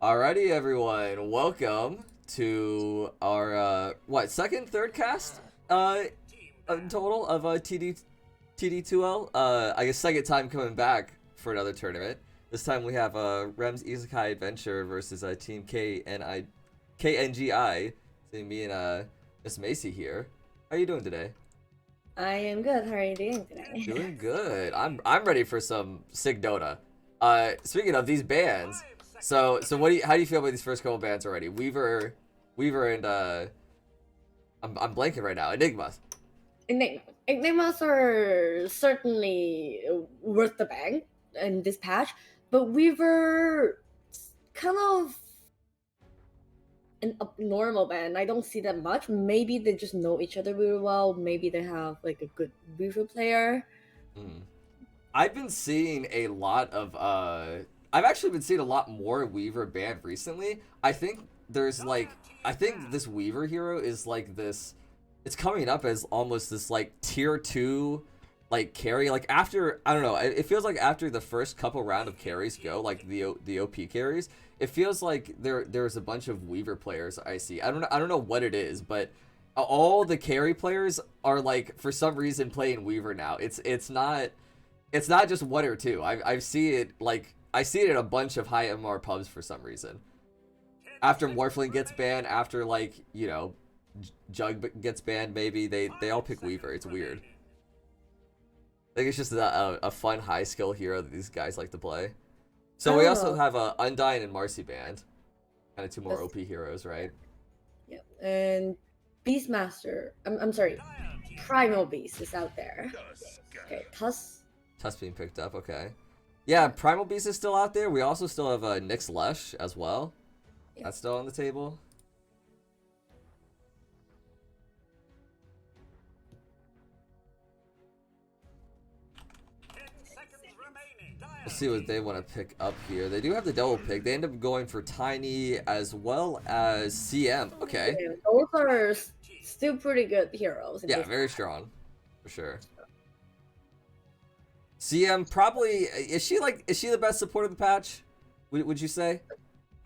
Alrighty, everyone. Welcome to our second, third cast in total of TD2L. I guess second time coming back for another tournament. This time we have Rem's Isekai Adventure versus Team KNGI. So me and Miss Macy here. How you doing today? I am good. How are you doing today? Doing good. I'm ready for some sick Dota. Speaking of these bands, so how do you feel about these first couple bands already? Weaver and I'm blanking right now. Enigma. Enigmas are certainly worth the bang in this patch, but we were kind of an abnormal band. I don't see that much. Maybe they just know each other really well. Maybe they have like a good Weaver player. Mm. I've been seeing a lot of I've actually been seeing a lot more Weaver band recently. I think this Weaver hero is like this. It's coming up as almost this like tier 2 like carry. Like after, I don't know, it feels like after the first couple round of carries go, like the OP carries, it feels like there's a bunch of Weaver players I see. I don't know what it is, but all the carry players are like for some reason playing Weaver now. It's not just one or two. I see it like I see it in a bunch of high MR pubs for some reason. After Morphling gets banned, after like, you know, Jug gets banned, maybe they all pick Weaver. It's weird. I think it's just a fun high skill hero that these guys like to play. So we also Oh, have Undyne and Marcy banned, kind of two more that's, OP heroes, right? yeah. And Beastmaster. I'm sorry. Primal Beast is out there. Okay, Tusk being picked up, okay. Yeah, Primal Beast is still out there. We also still have Nyx Lush as well. Yeah. That's still on the table. We'll see what they want to pick up here. They do have the double pick. They end up going for Tiny as well as CM. Okay. Yeah, those are still pretty good heroes in Yeah, this very patch. strong. For sure. CM probably is she the best support of the patch? Would you say?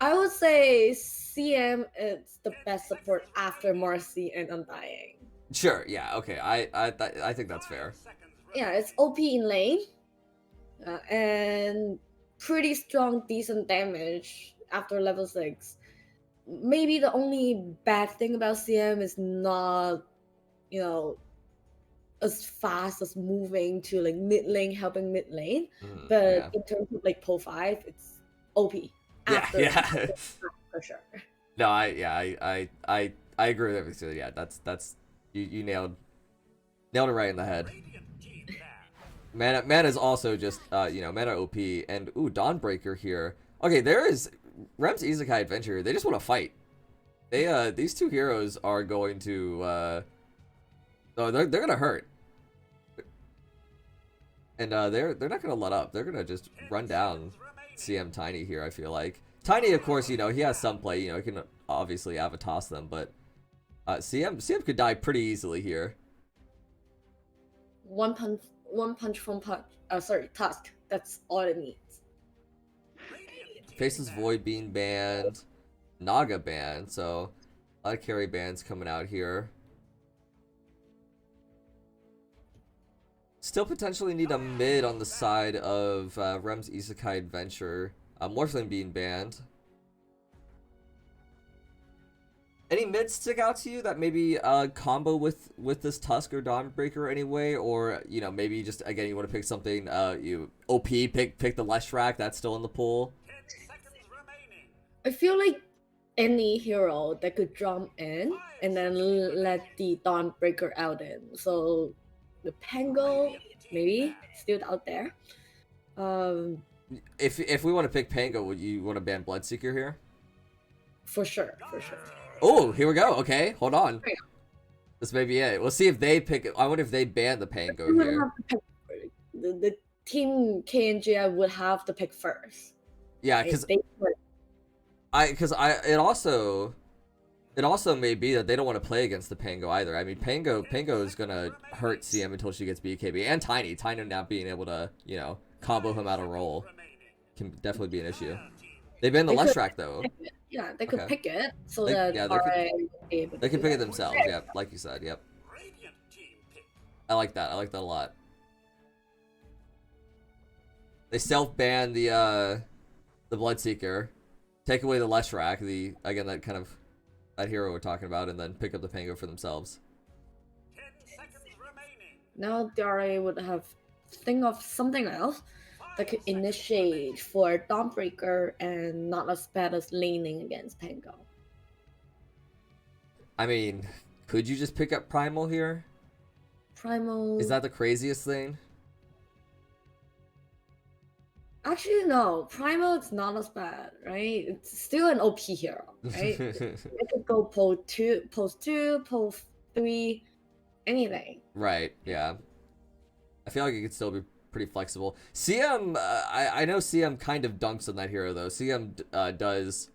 I would say CM is the best support after Marcy and Undying. Sure. Yeah. Okay. I think that's fair. Yeah, it's OP in lane and pretty strong, decent damage after level 6. Maybe the only bad thing about CM is not, you know, as fast as moving to like mid lane, helping mid lane. But Yeah. in terms of like Pro 5, it's OP Yeah. after Yeah. for sure. No. I agree with everything. Yeah. That's you nailed it right in the head. Mana is also just mana OP and Dawnbreaker here. Okay, there is Rem's Isekai Adventure. They just want to fight. They these two heroes are going to oh, they're gonna hurt. And they're not gonna let up. They're gonna just run down CM Tiny here, I feel like. Tiny, of course, he has some play, he can obviously Avatos them, but CM could die pretty easily here. One punch from Tusk. That's all it needs. Faceless Void being banned, Naga banned, so a lot of carry bans coming out here. Still potentially need a mid on the side of Rem's Isekai Adventure. Morphling being banned. Any mids stick out to you that maybe combo with this Tusk or Dawnbreaker anyway, or maybe just again you want to pick something you OP pick the Leshrac that's still in the pool. I feel like any hero that could jump in and then let the Dawnbreaker out in. So the Pango maybe still out there. If we want to pick Pango, would you want to ban Bloodseeker here? For sure, for sure. Oh, here we go. Okay, hold on. Yeah. This may be it. We'll see if they pick it. I wonder if they ban the Pango here. The team KNGI would have to pick first. Yeah, Right? because They it also may be that they don't want to play against the Pango either. I mean, Pango is gonna hurt CM until she gets BKB, and Tiny not being able to combo him out of roll can definitely be an issue. They banned the They could Leshrac though. pick it. Yeah, they could Okay. pick it so that Yeah, RA would be able they to can do pick it that. themselves. Yeah, like you said. Yep. I like that. I like that a lot. They self-ban the Bloodseeker, take away the Leshrac, the again that kind of that hero we're talking about, and then pick up the Pango for themselves. 10 seconds remaining. Now the RA would have think of something else that could initiate for Dawnbreaker and not as bad as laning against Pango. I mean, could you just pick up Primal here? Primal. Is that the craziest thing? Actually, no. Primal is not as bad, right? It's still an OP hero, right? It could go post 2, post 3, anything. Right, yeah. I feel like it could still be pretty flexible. CM, I know CM kind of dunks on that hero though. CM does,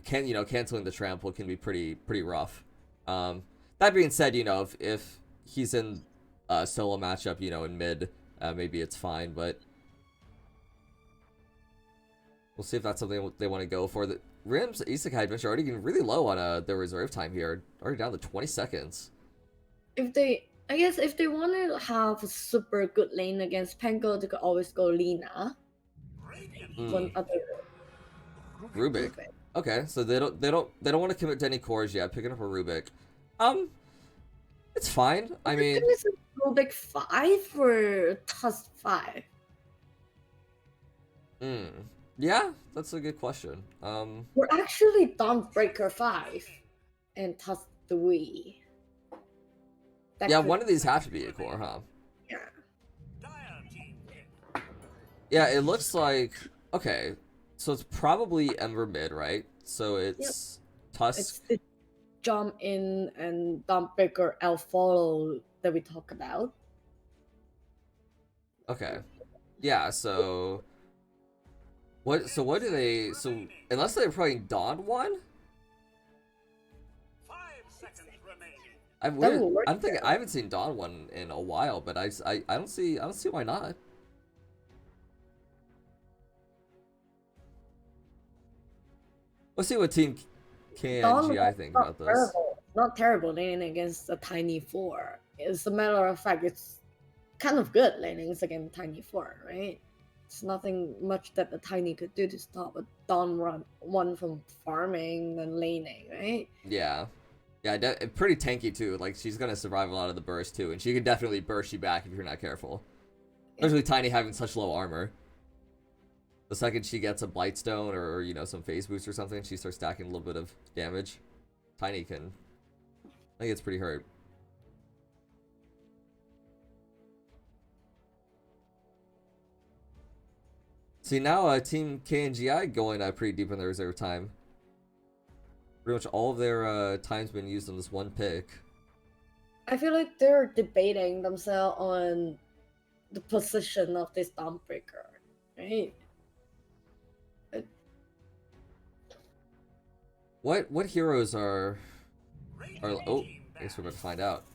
canceling the trample can be pretty rough. That being said, if he's in a solo matchup, in mid, maybe it's fine, but we'll see if that's something they want to go for. The Rim's Isekai Adventure already getting really low on their reserve time here, already down to 20 seconds. I guess if they want to have a super good lane against Pango, they could always go Lina. One other Rubik. Okay, so they don't want to commit to any cores yet. Picking up a Rubik, it's fine. I mean, is a Rubik 5 or Tusk 5? Yeah, that's a good question. We're actually Dawnbreaker 5 and Tusk 3. Yeah, one of these have to be a core, huh? Yeah. Yeah, it looks like, okay, so it's probably Ember mid, right? So it's Tusk. It's the jump in and Dawnbreaker L follow that we talk about. Okay. Yeah, so what do they, so unless they're playing Dawn 1? 5 seconds remaining. I'm thinking I haven't seen Dawn 1 in a while, but I don't see why not. Let's see what Team KNGI think about this. Not terrible laning against a tiny 4. As a matter of fact, it's kind of good laning against tiny 4, right? It's nothing much that the tiny could do to stop a Dawn run one from farming and laning, right? Yeah. Yeah, pretty tanky too. Like, she's gonna survive a lot of the burst too, and she can definitely burst you back if you're not careful. Especially Tiny having such low armor. The second she gets a Blightstone or some phase boost or something, she starts stacking a little bit of damage. Tiny can, I think it's pretty hurt. See, now Team KNGI going pretty deep in their reserve time. Pretty much all of their time's been used on this one pick. I feel like they're debating themselves on the position of this Dawnbreaker, right? What heroes are oh, I guess we're about to find out.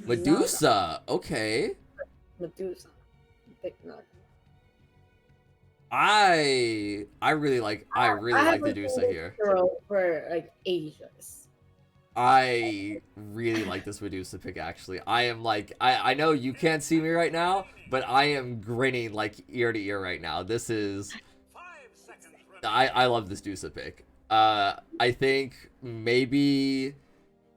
Medusa, okay. Medusa, big nut. I really like Medusa here. For like ages. I really like this Medusa pick actually. I am like I know you can't see me right now, but I am grinning like ear to ear right now. This is I love this Medusa pick. I think maybe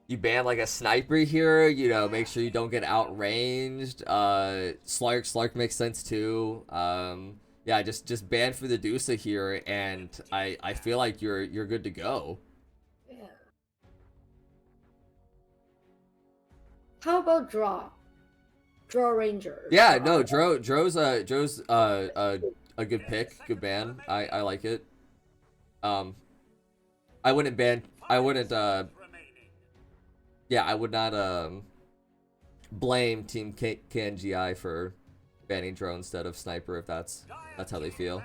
you ban like a sniper here, make sure you don't get outranged. Slark makes sense too. Yeah, just ban for the Medusa here, and I feel like you're good to go. Yeah. How about Draw Ranger? Yeah, no, Dro's a good pick, good ban. I like it. I wouldn't yeah, I would not blame Team KNGI for banning Drone instead of Sniper if that's how they feel.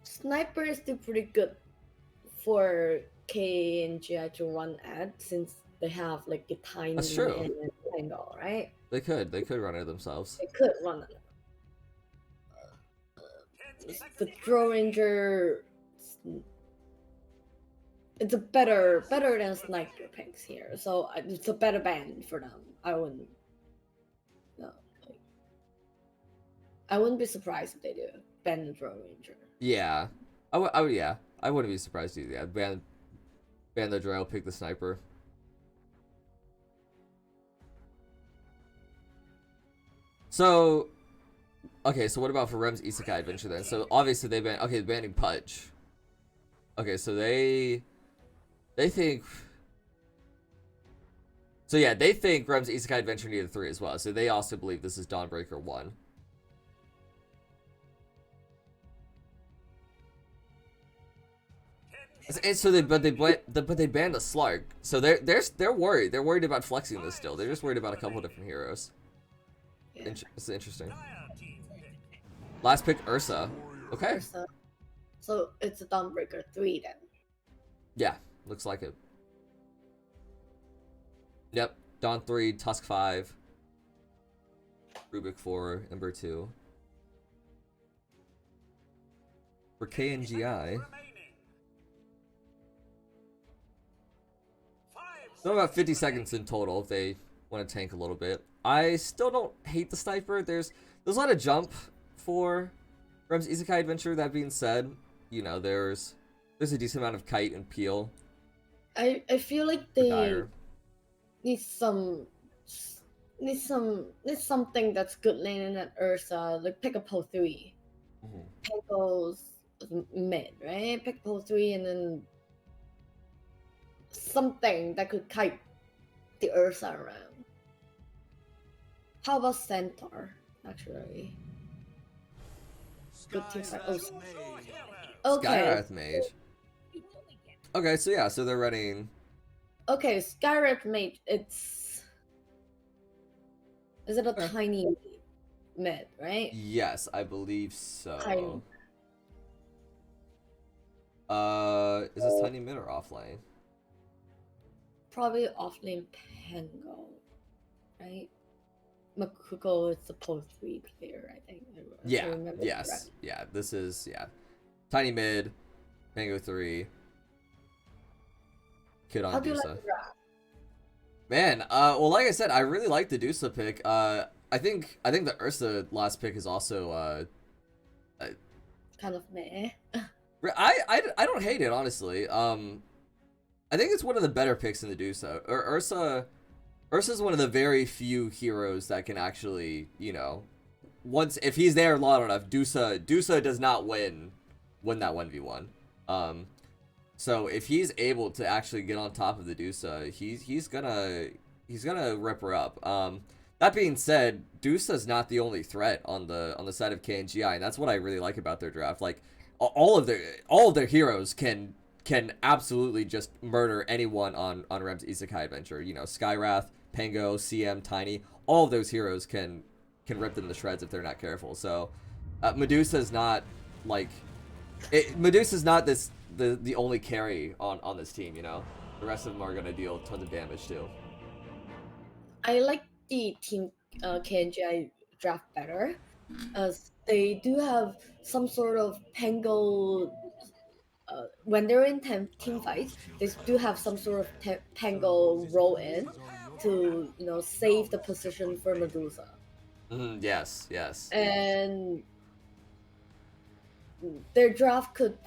Sniper is still pretty good for KNGI to run at, since they have like a tiny That's true. angle, right? They could run it themselves. They could run it. the Draw Ranger, it's a better than Sniper picks here, so it's a better band for them. I wouldn't, no, like, I wouldn't be surprised if they do ban the Draw Ranger. Yeah, I would. Yeah, I wouldn't be surprised either. Yeah, ban the Drow, pick the Sniper. So, okay, so what about for Rem's Isekai Adventure then? So obviously they ban. Okay, banning Pudge. Okay, so they think. So yeah, they think Rem's Isekai Adventure needed 3 as well. So they also believe this is Dawnbreaker 1. And so but they banned the Slark. So they're worried. They're worried about flexing this still. They're just worried about a couple different heroes. Yeah. It's interesting. Last pick Ursa. Okay. Ursa. So it's a Dawnbreaker 3 then. Yeah, looks like it. Yep. Dawn 3, Tusk 5, Rubik 4, Ember 2. For KNGI. So about 50 seconds in total if they want to tank a little bit. I still don't hate the Sniper. There's a lot of jump for Rem's Isekai Adventure. That being said, you know, there's a decent amount of kite and peel. I feel like they need something that's good laning at Ursa, like pick a pole 3. Pango's mid, right? Pick pole 3 and then something that could kite the Ursa around. How about Centaur, actually? Good team fight. Oh, okay. Skywrath Mage. Okay, so yeah, so they're running. Okay, Skywrath Mage, is it a tiny mid, right? Yes, I believe so. Tiny. Is this tiny mid or offlane? Probably offlane Pango, right? Makuko is the pole 3 player, I think. Yeah, yes, yeah, this is, yeah. Tiny mid, Pango 3, Kid on How do you Dusa. like the draft? Man, well, like I said, I really like the Dusa pick. I think the Ursa last pick is also, Kind of meh. I don't hate it, honestly. I think it's one of the better picks in the Dusa. Ursa's one of the very few heroes that can actually, you know, if he's there long enough, Dusa does not win that 1v1. So if he's able to actually get on top of the Dusa, he's gonna rip her up. That being said, Dusa's not the only threat on the side of KNGI, and that's what I really like about their draft. Like all of their heroes can absolutely just murder anyone on Rem's Isekai Adventure. You know, Skywrath, Pango, CM, Tiny, all of those heroes can rip them to shreds if they're not careful. So Medusa's not like Medusa's not the only carry on this team, you know. The rest of them are gonna deal tons of damage too. I like the team KNGI draft better, as they do have some sort of Pango. When they're in team fights, they do have some sort of Pango roll in to, you know, save the position for Medusa. Yes, yes. And their draft could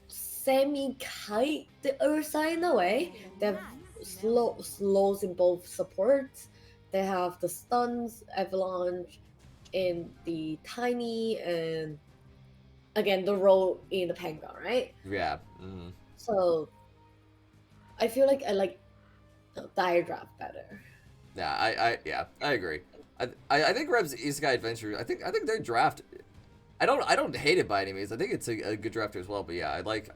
semi-kite the Ursa in a way. They have slows in both supports. They have the stuns, avalanche in the Tiny, and again the roll in the Pango, right? Yeah. So I feel like I like Dire draft better. Yeah, I agree. I think Rem's Isekai Adventure, I think their draft, I don't hate it by any means. I think it's a good draft as well, but yeah, I like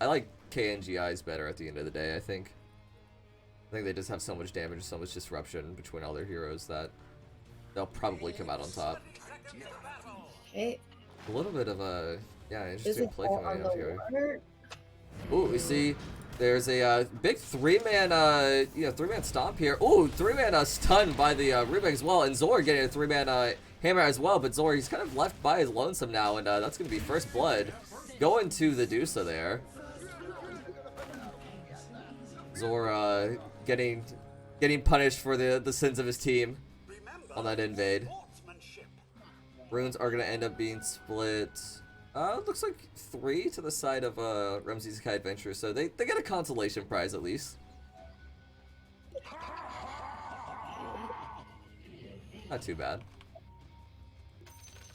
KNGI's better at the end of the day. I think they just have so much damage, so much disruption between all their heroes that they'll probably come out on top. Okay. A little bit of a interesting play coming out here. Water? Ooh, we see There's a big three-man, three-man stomp here. Ooh, three-man stun by the Rubik as well, and Zor getting a three-man hammer as well. But Zor, he's kind of left by his lonesome now, and that's gonna be first blood going to the Dusa there. Zor getting punished for the sins of his team on that invade. Runes are gonna end up being split. Looks like 3 to the side of Rem's Isekai Adventure, so they get a consolation prize at least. Not too bad.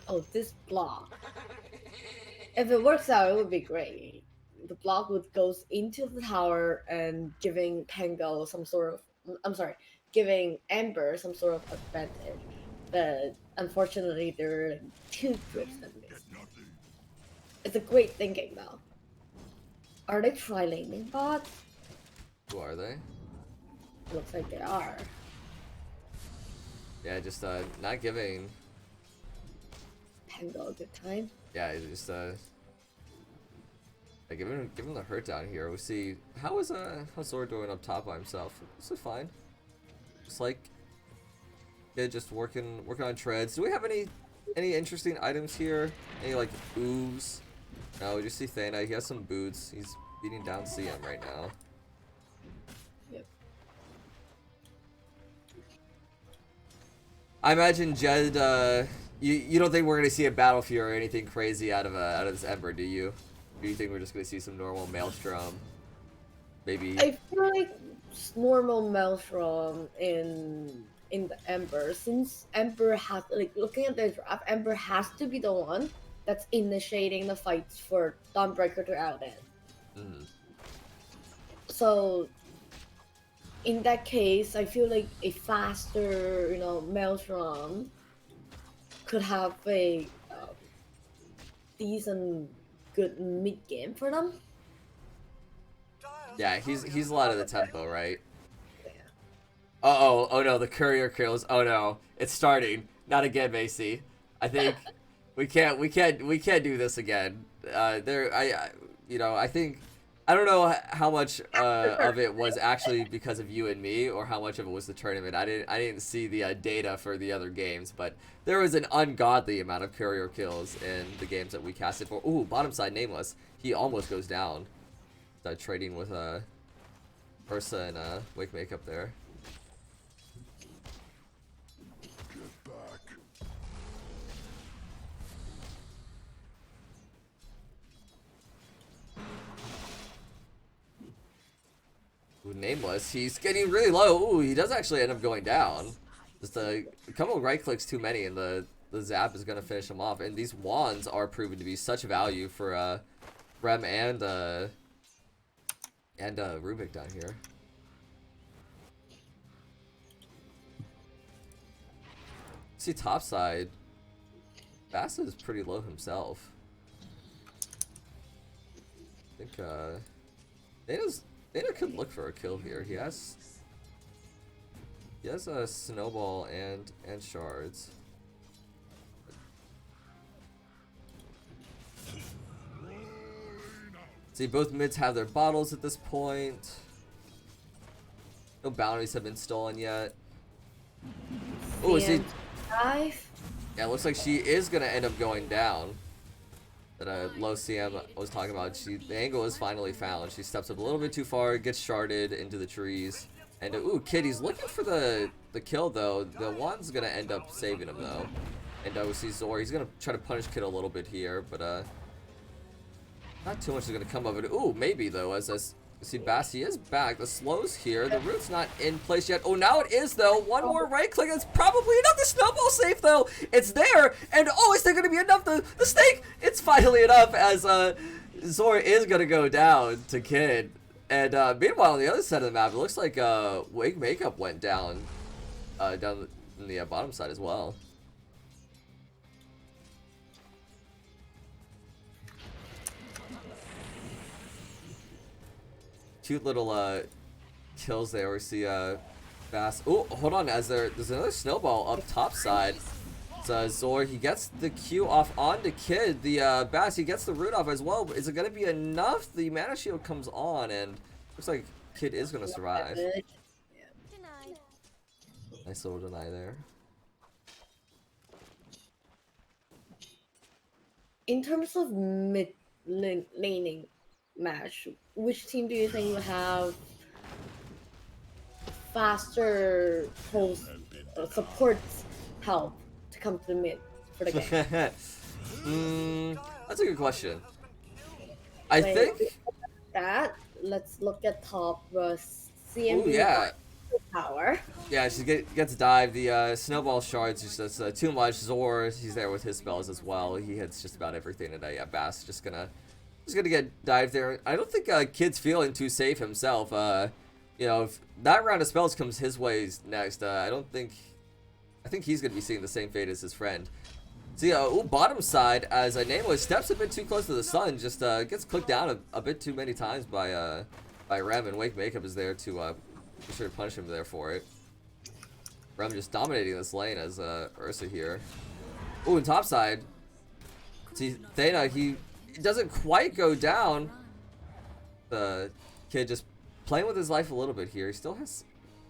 Oh, this block. If it works out, it would be great. The block would goes into the tower and giving Tango some sort of, I'm sorry, giving Amber some sort of advantage. But unfortunately, there are 2 drifts that miss. It's a great thinking though. Are they tri-laning bots? Who are they? Looks like they are. Yeah, just not giving. Tango a good time. Yeah, just give him the hurt down here. We'll see how's Zor doing up top by himself. This is fine. Just like just working on treads. Do we have any interesting items here? Any like ooze? No, we just see Thana. He has some boots. He's beating down CM right now. Yep. I imagine Jed. You don't think we're gonna see a Battle Fury or anything crazy out of this Ember, do you? Do you think we're just gonna see some normal Maelstrom? Maybe. I feel like normal Maelstrom in the Ember, since Ember has, like, looking at the draft, Ember has to be the one that's initiating the fights for Dawnbreaker to out in. So in that case, I feel like a faster, Maelstrom could have a decent, good mid game for them. Yeah, he's a lot of the tempo, right? Oh no, the courier kills. Oh no, it's starting. Not again, Macy. I think we can't do this again. I think I don't know how much of it was actually because of you and me, or how much of it was the tournament. I didn't see the data for the other games, but there was an ungodly amount of courier kills in the games that we casted for. Ooh, bottom side Nameless. He almost goes down. Trading with Ursa and Wake Makeup there. Ooh, Nameless, he's getting really low. Ooh, he does actually end up going down. Just a couple of right clicks too many, and the zap is gonna finish him off. And these wands are proven to be such value for Rem and Rubik down here. See top side, Bassa is pretty low himself. I think Dana could look for a kill here. He has a snowball and shards. See, both mids have their bottles at this point. No bounties have been stolen yet. Oh, see. Yeah, it looks like she is gonna end up going down. That low CM was talking about. The angle is finally found. She steps up a little bit too far, gets sharded into the trees, and ooh, Kitty's looking for the kill though. The wand's gonna end up saving him though. And we see Zor. He's gonna try to punish Kid a little bit here, but not too much is gonna come of it. Ooh, maybe though, as see Bassi is back. The slow's here. The root's not in place yet. Oh, now it is though. One more right click. It's probably enough. The snowball safe though. It's there. And oh, is there gonna be enough? The stake. It's finally enough as Zor is gonna go down to Kid. And meanwhile, on the other side of the map, it looks like Wake Makeup went down down in the bottom side as well. Cute little kills there. We see Bass. Oh, hold on, as there's another snowball up top side. So Zor, he gets the Q off onto Kid. The Bass, he gets the root off as well. But is it gonna be enough? The mana shield comes on, and Looks like kid is gonna survive. Good. Denied. Nice little deny there. In terms of mid laning match, which team do you think will have faster post support help to come to the mid for the game? That's a good question. I Like, think. that. Let's look at top Oh CMB yeah, power. yeah. She gets dived. The snowball shards is just too much. Zor, he's there with his spells as well. He hits just about everything, and yeah, Bass just gonna get dived there. I don't think Kid's feeling too safe himself. You know, if that round of spells comes his way next, I think he's gonna be seeing the same fate as his friend. See, bottom side, as Nameless steps a bit too close to the sun, just gets clicked down a bit too many times by Rem, and Wake Makeup is there to be sure to punish him there for it. Rem just dominating this lane as Ursa here. Ooh, and top side, see, Thena, he doesn't quite go down. The kid just playing with his life a little bit here. He still has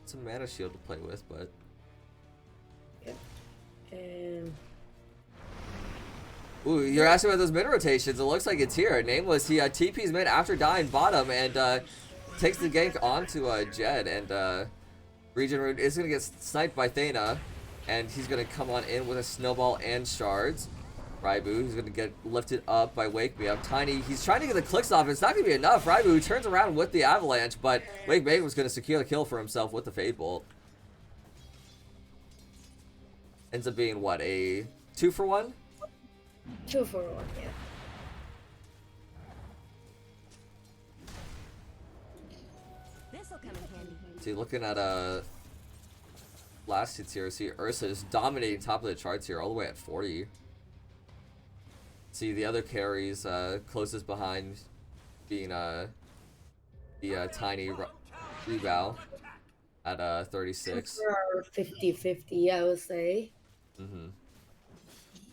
some mana shield to play with, but... Yep. And... Ooh, you're asking about those mid rotations. It looks like it's here. Nameless, he TP's mid after dying bottom and takes the gank onto Jed. And Region Rune is going to get sniped by Thena. And he's going to come on in with a snowball and shards. Raibu, he's going to get lifted up by Wake Me Up. Tiny, he's trying to get the clicks off. It's not going to be enough. Raibu turns around with the avalanche, but Wake Me Up was going to secure the kill for himself with the Fade Bolt. Ends up being, what, a 2-for-1? 2-for-1, yeah. This'll come in handy. See, looking at last hits here, see Ursa is dominating top of the charts here, all the way at 40. See the other carries closest behind being the Tiny Rebow at 36. 50-50, I would say. Mm-hmm.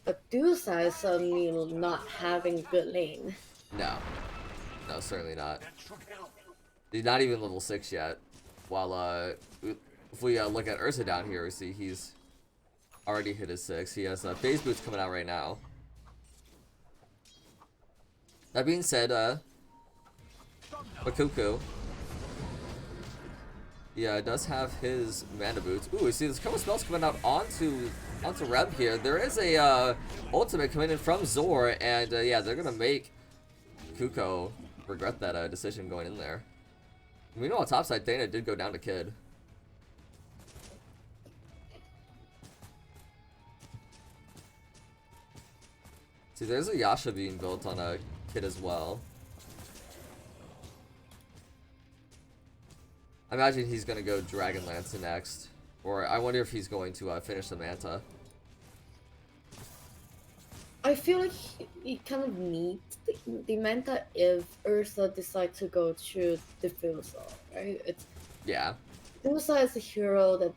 But Dusa is suddenly not having good lane. No, certainly not. He's not even level 6 yet. While if we look at Ursa down here, we see he's already hit his 6. He has phase boots coming out right now. That being said, Bakuku, yeah, does have his mana boots. Ooh, we see there's a couple spells coming out onto Reb here. There is a ultimate coming in from Zor, and yeah, they're gonna make Kuko regret that decision going in there. We know on topside, Thana did go down to Kid. See, there's a Yasha being built on a Kid as well. I imagine he's gonna go Dragon Lance next. Or I wonder if he's going to finish the Manta. I feel like he kind of needs the Manta if Ursa decides to go to Diffusal, right? Yeah. Ursa is a hero that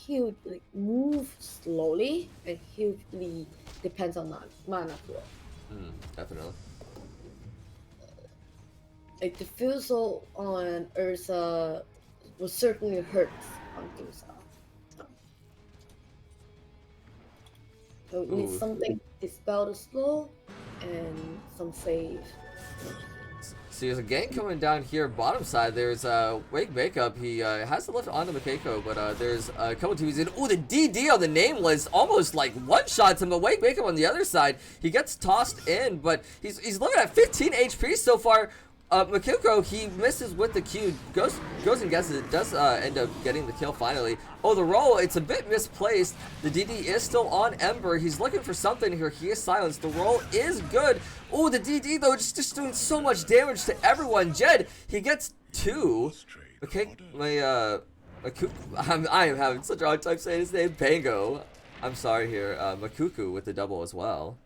hugely moves slowly and hugely depends on mana flow. Definitely. A Diffusal on Ursa will certainly hurt on Dusa. So we need something to dispel the slow and some save. See, there's a gank coming down here, bottom side. There's Wake Makeup. He has to lift onto Makeko, but there's a couple TVs in. Ooh, the DD on the Nameless almost like one-shots him, but Wake Makeup on the other side. He gets tossed in, but he's looking at 15 HP so far. Makiko, he misses with the Q, goes and gets it, does end up getting the kill finally. Oh, the roll, it's a bit misplaced. The DD is still on Ember. He's looking for something here. He is silenced. The roll is good. Oh, the DD, though, just doing so much damage to everyone. Jed, he gets 2. Okay, I am having such a hard time saying his name. Pango. I'm sorry here. Makuku with the double as well.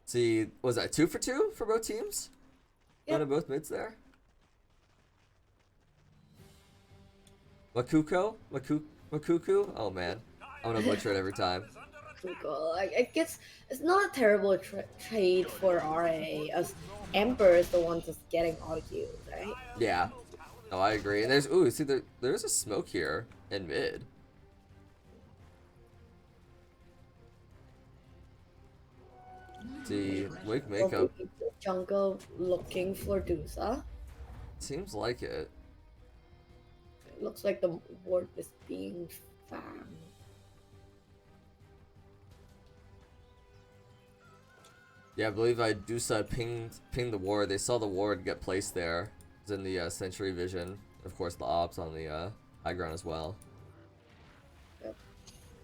See, was that 2 for 2 for both teams? Yep. One of both mids there. Makuku? Oh man, I'm gonna butcher it every time. Nico. I guess it's not a terrible trade for RA, as Emperor is the one just getting all the kills, right? Yeah. No, I agree. And there's ooh, see there's a smoke here in mid. See, wake makeup. Jungle looking for Dusa. Seems like it. It looks like the ward is being found. Yeah, I believe Dusa pinged the ward. They saw the ward get placed there. It's in the Sentry Vision. Of course, the ops on the high ground as well. Yep.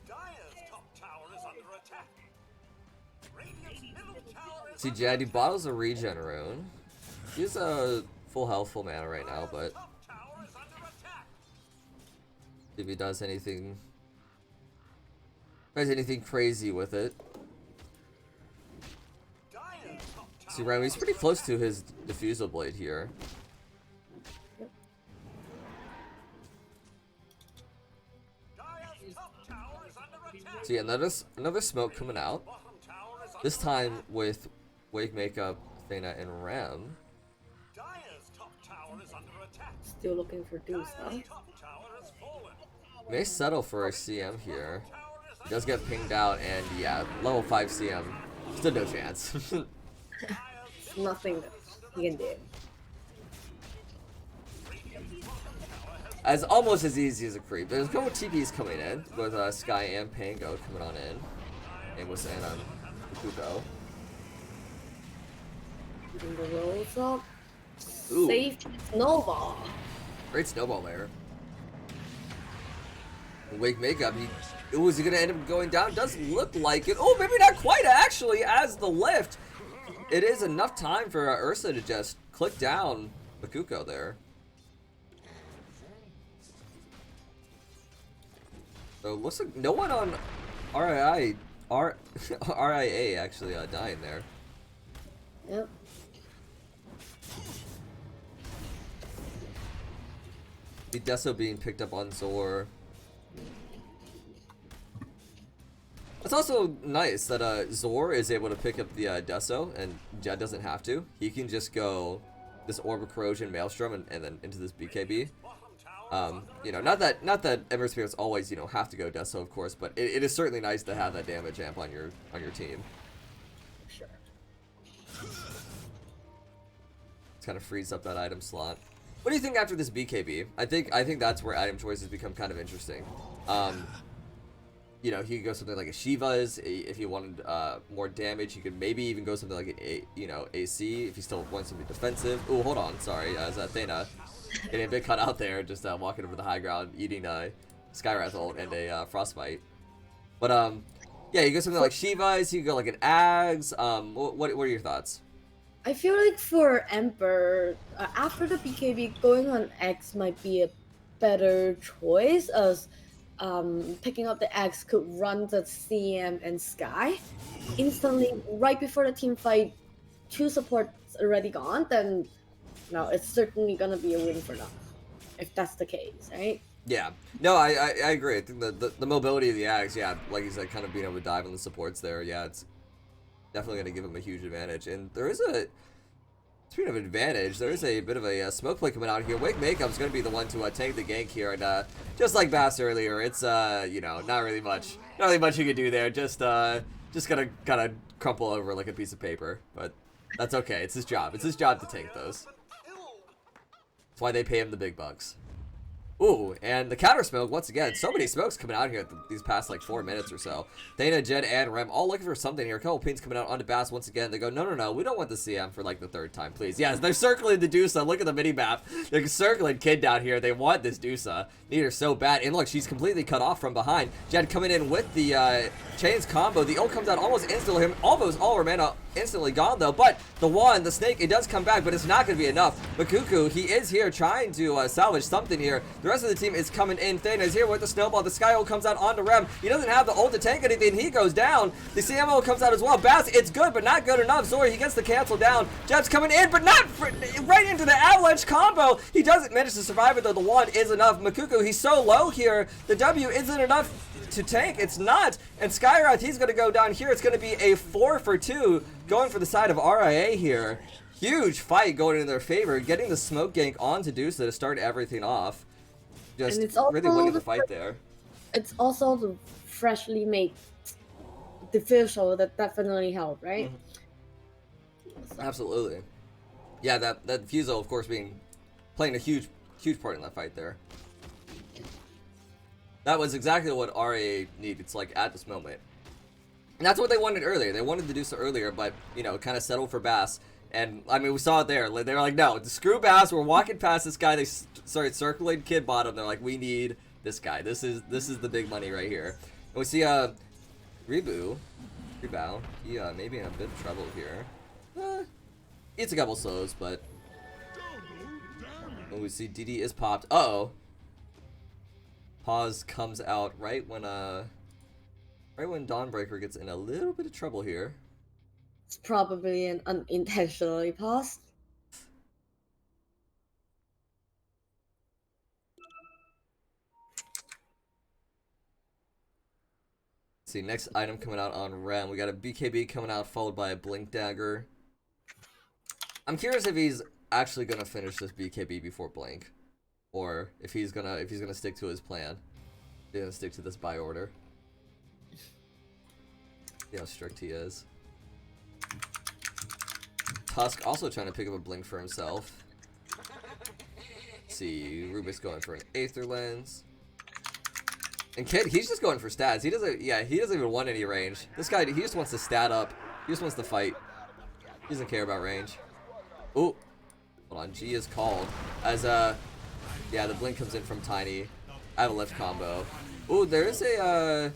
Dire's top tower is under attack. Radiant's middle tower is See, Jad, he bottles a regen rune. He's full health, full mana right now, but top tower is under attack. if he does anything crazy with it. Dire's top tower. See, Remy, he's pretty close to his diffusal blade here. Dire's top tower is under attack. See, another smoke coming out. Bottom tower is under This time with Wake Makeup, Thena, and Rem. Dire's top tower is under attack. Still looking for Dusa. Dire's top tower has fallen. May settle for a CM here. Tower is He does get pinged out, and yeah, level 5 CM. Still no chance. Nothing that he can do. As almost as easy as a creep. There's a couple TPs coming in with Sky and Pango coming on in. And with Anna Kuko. Putting the rolls up. Ooh. Safe snowball. Great snowball there. Wake Makeup, is he gonna end up going down? Does look like it. Oh, maybe not quite actually, as the lift. It is enough time for Ursa to just click down Makuko there. So it looks like no one on RIA actually dying there. Yep. The Deso being picked up on Zor. It's also nice that Zor is able to pick up the Deso, and Jed doesn't have to. He can just go this Orb of Corrosion Maelstrom and then into this BKB. You know, not that Ember Spirits always, you know, have to go Deso, of course, but it is certainly nice to have that damage amp on your team. Sure. It kind of frees up that item slot. What do you think after this BKB? I think that's where item choices become kind of interesting. You know, he could go something like a Shiva's if he wanted more damage. He could maybe even go something like an AC if he still wants to be defensive. Oh, hold on, sorry, as Athena getting a bit cut out there, just walking over the high ground, eating Skywrath ult and a Frostbite. But yeah, you go something like Shiva's. You go like an Ags. What are your thoughts? I feel like for Emperor, after the BKB, going on X might be a better choice, as picking up the X could run the CM and Sky instantly right before the team fight. 2 supports already gone, then no, it's certainly gonna be a win for them if that's the case, right? Yeah, no, I agree. I think the mobility of the Ags, yeah, like you said, kind of being able to dive on the supports there, yeah, it's definitely going to give him a huge advantage. And there is speaking of advantage, there is a bit of a smoke play coming out here. Wake Makeup's going to be the one to tank the gank here, and just like Bass earlier, it's you know, not really much you can do there. Just gonna kind of crumple over like a piece of paper, but that's okay. It's his job. It's his job to tank those. That's why they pay him the big bucks. Ooh, and the counter smoke, once again, so many smokes coming out here these past like 4 minutes or so. Thena, Jed, and Rem all looking for something here. A couple pings coming out onto Bass once again. They go, no, we don't want the CM for like the 3rd time, please. Yes, they're circling the Dusa. Look at the mini map. They're circling Kid down here. They want this Dusa. Need her so bad. And look, she's completely cut off from behind. Jed coming in with the chains combo. The ult comes out almost instantly. Almost all her mana instantly gone though. But the snake, it does come back, but it's not going to be enough. Makuku, he is here trying to salvage something here. The rest of the team is coming in. Thena is here with the snowball. The Sky ult comes out onto Rem. He doesn't have the ult to tank anything. He goes down. The CMO comes out as well. Bass, it's good, but not good enough. Zori, he gets the cancel down. Jeb's coming in, but not right into the avalanche combo. He doesn't manage to survive it though. The wand is enough. Makuku, he's so low here. The W isn't enough to tank. It's not. And Skywrath, he's going to go down here. It's going to be a 4 for 2 going for the side of RIA here. Huge fight going in their favor. Getting the smoke gank on to Dusa to start everything off. Just And it's also really winning the the fight there. It's also the freshly made diffusal that definitely helped, right? Absolutely. Yeah, that diffusal, of course, playing a huge part in that fight there. That was exactly what RA needed, like, at this moment. And that's what they wanted earlier. They wanted to do so earlier, but, you know, kind of settled for Bass. And, I mean, we saw it there. They were like, no, screw Bass. We're walking past this guy. They started circling Kid Bottom. They're like, we need this guy. This is the big money right here. And we see, Rebound. He, maybe in a bit of trouble here. It's a couple slows, but... Oh, we see DD is popped. Uh-oh. Pause comes out right when Dawnbreaker gets in a little bit of trouble here. It's probably an unintentionally paused. Let's see, next item coming out on Rem. We got a BKB coming out, followed by a Blink Dagger. I'm curious if he's actually gonna finish this BKB before Blink, or if he's gonna stick to his plan. He's gonna stick to this buy order. See how strict he is. Tusk also trying to pick up a Blink for himself. Let's see, Rubik's going for an Aether Lens. And Kid, he's just going for stats. He doesn't even want any range. This guy, he just wants to stat up. He just wants to fight. He doesn't care about range. Ooh. Hold on, G is called. As, yeah, the Blink comes in from Tiny. I have a lift combo. Ooh, there is a,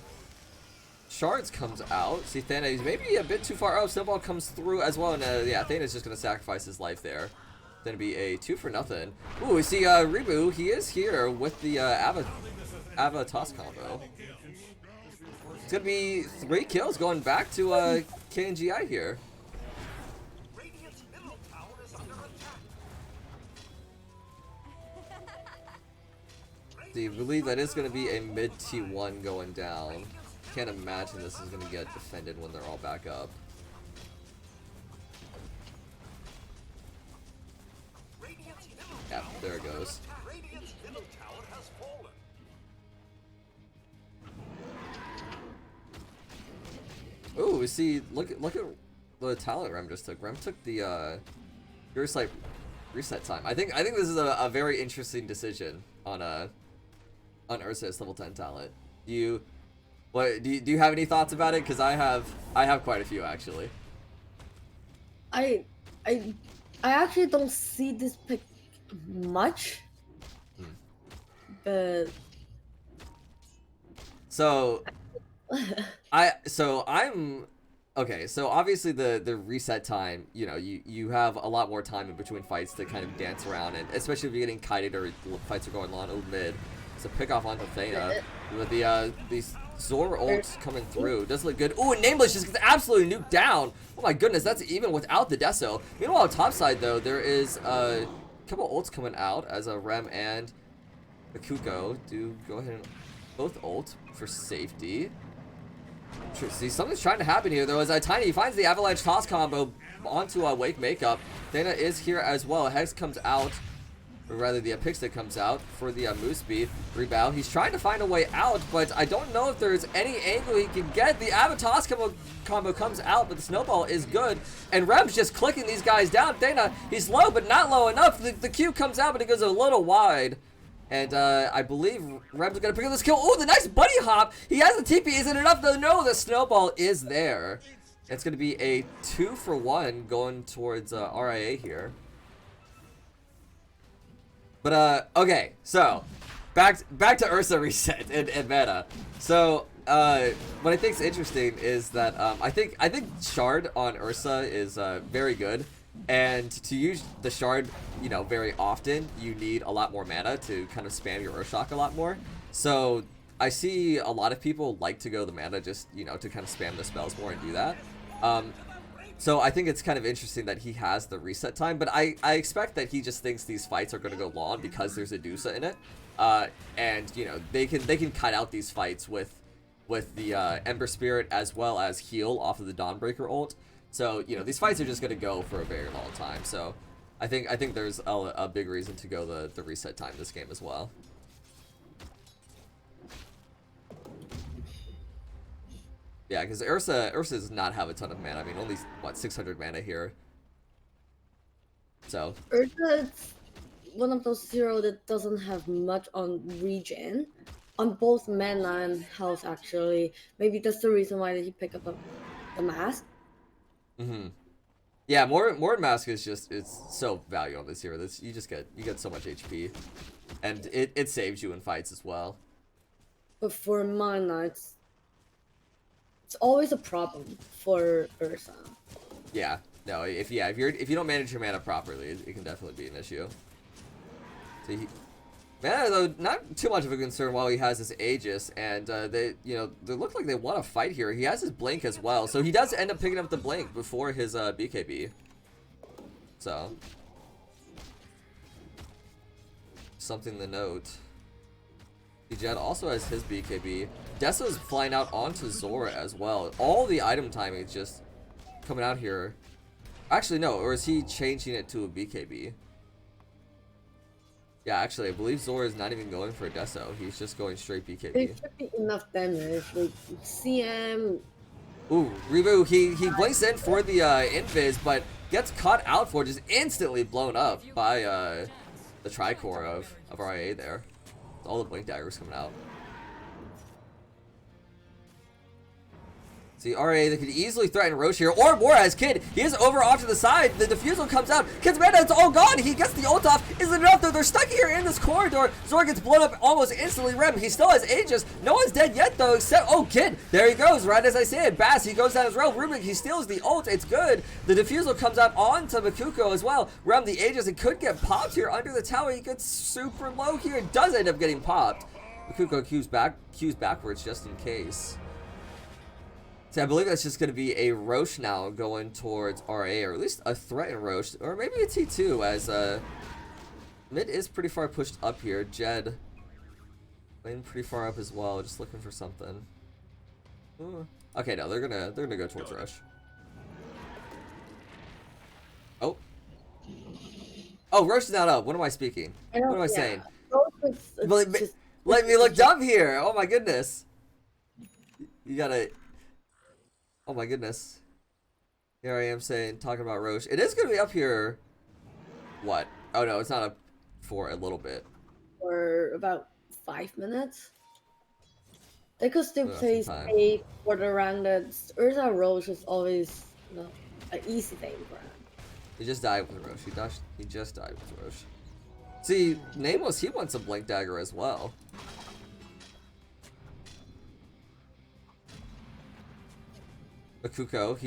Shards comes out. See, Thana, he's maybe a bit too far. Oh, Snowball comes through as well. And, yeah, Thana's just going to sacrifice his life there. Gonna be a 2 for nothing. Ooh, we see, Rebu. He is here with the, Ava toss combo. It's gonna be 3 kills going back to KNGI here. Radiant's middle tower is under attack. Do you believe that is gonna be a mid T1 going down? Can't imagine this is gonna get defended when they're all back up. Radiant's middle Yeah, tower there it is under goes. attack. Radiant's middle tower has fallen. Ooh, we see. Look at the talent Rem just took. Rem took the reset time. I think this is a very interesting decision on Ursa's level 10 talent. Do you have any thoughts about it? Because I have quite a few actually. I actually don't see this pick much, but So I'm okay. So obviously the reset time, you know, you have a lot more time in between fights to kind of dance around, and especially if you're getting kited or fights are going on over mid. So pick off onto Thana with these Zor ults coming through. Does look good. Ooh, and Nameless just gets absolutely nuked down. Oh my goodness, that's even without the Deso. Meanwhile, topside though, there is a couple ults coming out as a Rem and Akuko do go ahead and both ult for safety. See, something's trying to happen here though, as Tiny finds the Avalanche Toss combo onto Wake Makeup. Dana is here as well. Hex comes out, or rather the Apixta comes out for the Moose Speed. Rebound. He's trying to find a way out, but I don't know if there's any angle he can get. The Avatos combo comes out, but the Snowball is good. And Rem's just clicking these guys down. Dana, he's low, but not low enough. The Q comes out, but it goes a little wide. And I believe Rem's gonna pick up this kill. Oh, the nice buddy hop. He has the TP. Isn't enough though? No, the Snowball is there. It's gonna be a 2 for 1 going towards RIA here. But okay, so back to Ursa reset and meta. So what I think is interesting is that I think Shard on Ursa is very good, and to use the Shard, you know, very often you need a lot more mana to kind of spam your Urshock a lot more. So I see a lot of people like to go the mana just, you know, to kind of spam the spells more and do that. So I think it's kind of interesting that he has the reset time, but I expect that he just thinks these fights are going to go long because there's a Dusa in it. And, you know, they can cut out these fights with, with the Ember Spirit as well as heal off of the Dawnbreaker ult. So, you know, these fights are just going to go for a very long time. So, I think there's a big reason to go the reset time this game as well. Yeah, because Ursa does not have a ton of mana. I mean, only, what, 600 mana here. So. Ursa's one of those heroes that doesn't have much on regen. On both mana and health, actually. Maybe that's the reason why he picked up the mask. Mm-hmm. Yeah, more mask is just, it's so value on this hero. You get so much HP. And it saves you in fights as well. But for mana, it's always a problem for Ursa. Yeah. No, if you don't manage your mana properly, it can definitely be an issue. So mana, though, not too much of a concern while he has his Aegis, and they look like they want to fight here. He has his Blink as well, so he does end up picking up the Blink before his BKB. So, something to note. Jed also has his BKB. Dessa's flying out onto Zora as well. All the item timing is just coming out here. Actually, no, or is he changing it to a BKB? Yeah, actually, I believe Zora is not even going for a Deso. He's just going straight BKB. It should be enough damage. Like, CM. Ooh, Rebu, he blinks in for the invis, but gets caught out for just instantly blown up by the Tricore of RIA there. All the Blink Daggers coming out. See, RA, they could easily threaten Roche here, or more as Kid. He is over off to the side. The defusal comes out. Kid's mana, it's all gone. He gets the ult off. Isn't enough, though. They're stuck here in this corridor. Zora gets blown up almost instantly. Rem, he still has Aegis. No one's dead yet, though, except, oh, Kid. There he goes, right as I said. Bass, he goes down his rope. Rubik, he steals the ult. It's good. The defusal comes out onto Makuko as well. Rem, the Aegis, it could get popped here under the tower. He gets super low here. It does end up getting popped. Makuko cues backwards just in case. See, I believe that's just going to be a Roche now going towards RA, or at least a threatened Roche, or maybe a T2, as mid is pretty far pushed up here. Jed playing pretty far up as well, just looking for something. Ooh. Okay, no, they're gonna go towards Roche. Oh, Roche is not up. What am I speaking? What am I saying? Let me look dumb here. Oh my goodness. You gotta. Oh my goodness. Here I am talking about Roche. It is going to be up here. What? Oh no, it's not up for a little bit. For about 5 minutes. They could still play safe for the round. That Ursa Roche is always an easy thing for him. He just died with Roche. He just died with Roche. See, Nameless, he wants a Blink Dagger as well. Makuko,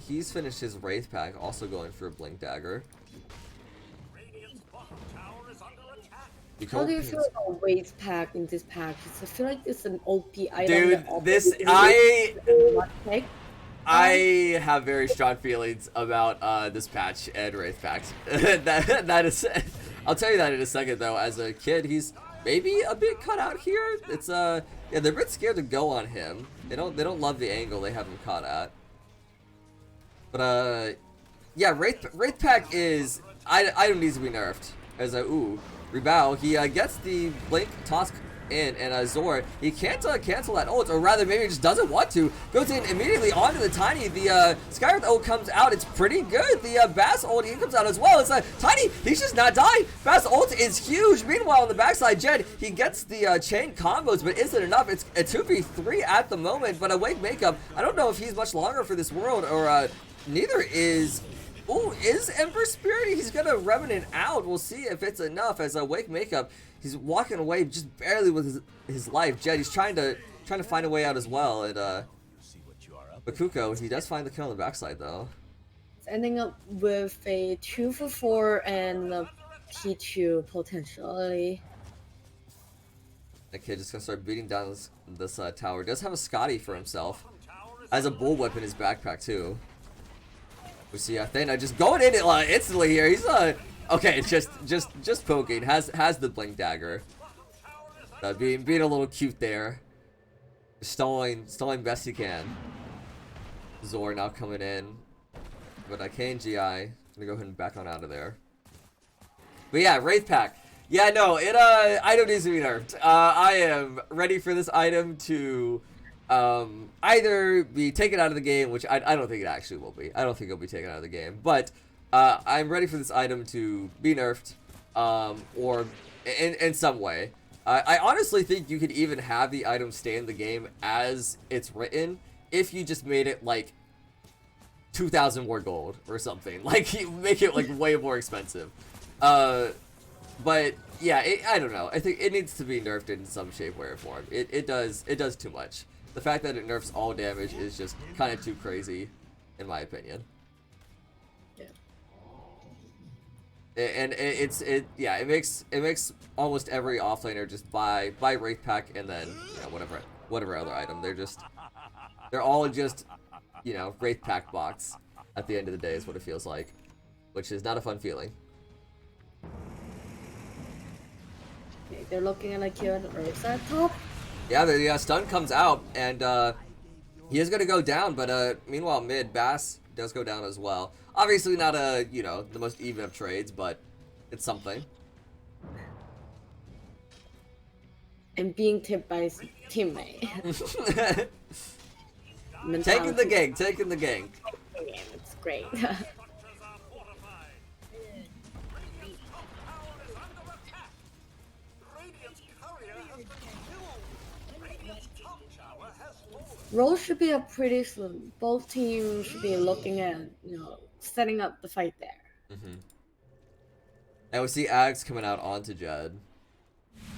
he's finished his Wraith Pack, also going for a Blink Dagger. How do you feel about Wraith Pack in this pack? I feel like it's an OP item. Dude, I have very strong feelings about this patch and Wraith Packs. that is, I'll tell you that in a second though. As a kid, he's maybe a bit cut out here. It's yeah, they're a bit scared to go on him. They don't love the angle they have him caught at. But yeah, Wraith Pack is item needs to be nerfed. As Rebow, he gets the Blink toss in, and Zora, he can't cancel that ult, or rather maybe he just doesn't want to. Goes in immediately onto the Tiny. The Skywrath ult comes out. It's pretty good. The Bass ult, he comes out as well. It's Tiny, he's just not dying. Bass ult is huge. Meanwhile, on the backside, Jed, he gets the chain combos, but isn't enough. It's a 2v3 at the moment, but Awake Makeup, I don't know if he's much longer for this world, or neither is... Ooh, is Ember Spirit? He's gonna Revenant out. We'll see if it's enough. As Wake Makeup, he's walking away just barely with his life. Jed, he's trying to find a way out as well. And Makuko, he does find the kill on the backside though. It's ending up with a 2-for-4 and a T2 potentially. That kid just gonna start beating down this tower. Does have a Scotty for himself. Has a bullwhip in his backpack too. We see Athena just going in it instantly here. He's okay, just poking. Has the Blink Dagger. Being a little cute there. Stalling best he can. Zor now coming in. But KNGI gonna go ahead and back on out of there. But yeah, Wraith Pack. Yeah, no, item needs to be nerfed. I am ready for this item to either be taken out of the game, which I don't think it actually will be. I don't think it'll be taken out of the game. But I'm ready for this item to be nerfed, or in some way. I honestly think you could even have the item stay in the game as it's written if you just made it like 2,000 more gold or something. Like, you make it like way more expensive. But yeah, I don't know. I think it needs to be nerfed in some shape, way, or form. It does too much. The fact that it nerfs all damage is just kind of too crazy, in my opinion. Yeah. And it makes almost every offlaner just buy Wraith Pack and then, you know, whatever other item. They're all just, you know, Wraith Pack box at the end of the day is what it feels like, which is not a fun feeling. Okay, they're looking at a Q and Earth at top. Yeah, the stun comes out, and he is gonna go down, but meanwhile mid Bass does go down as well. Obviously not you know, the most even of trades, but it's something. And being tipped by his teammate. Taking the gank, taking the gank. It's great. Structures are fortified. Radiant's top tower is under attack. Radiant's courier has been killed. Radiant's top tower has fallen. Roll should be up pretty soon. Both teams should be looking at, you know, setting up the fight there. And we see Ags coming out onto Jed.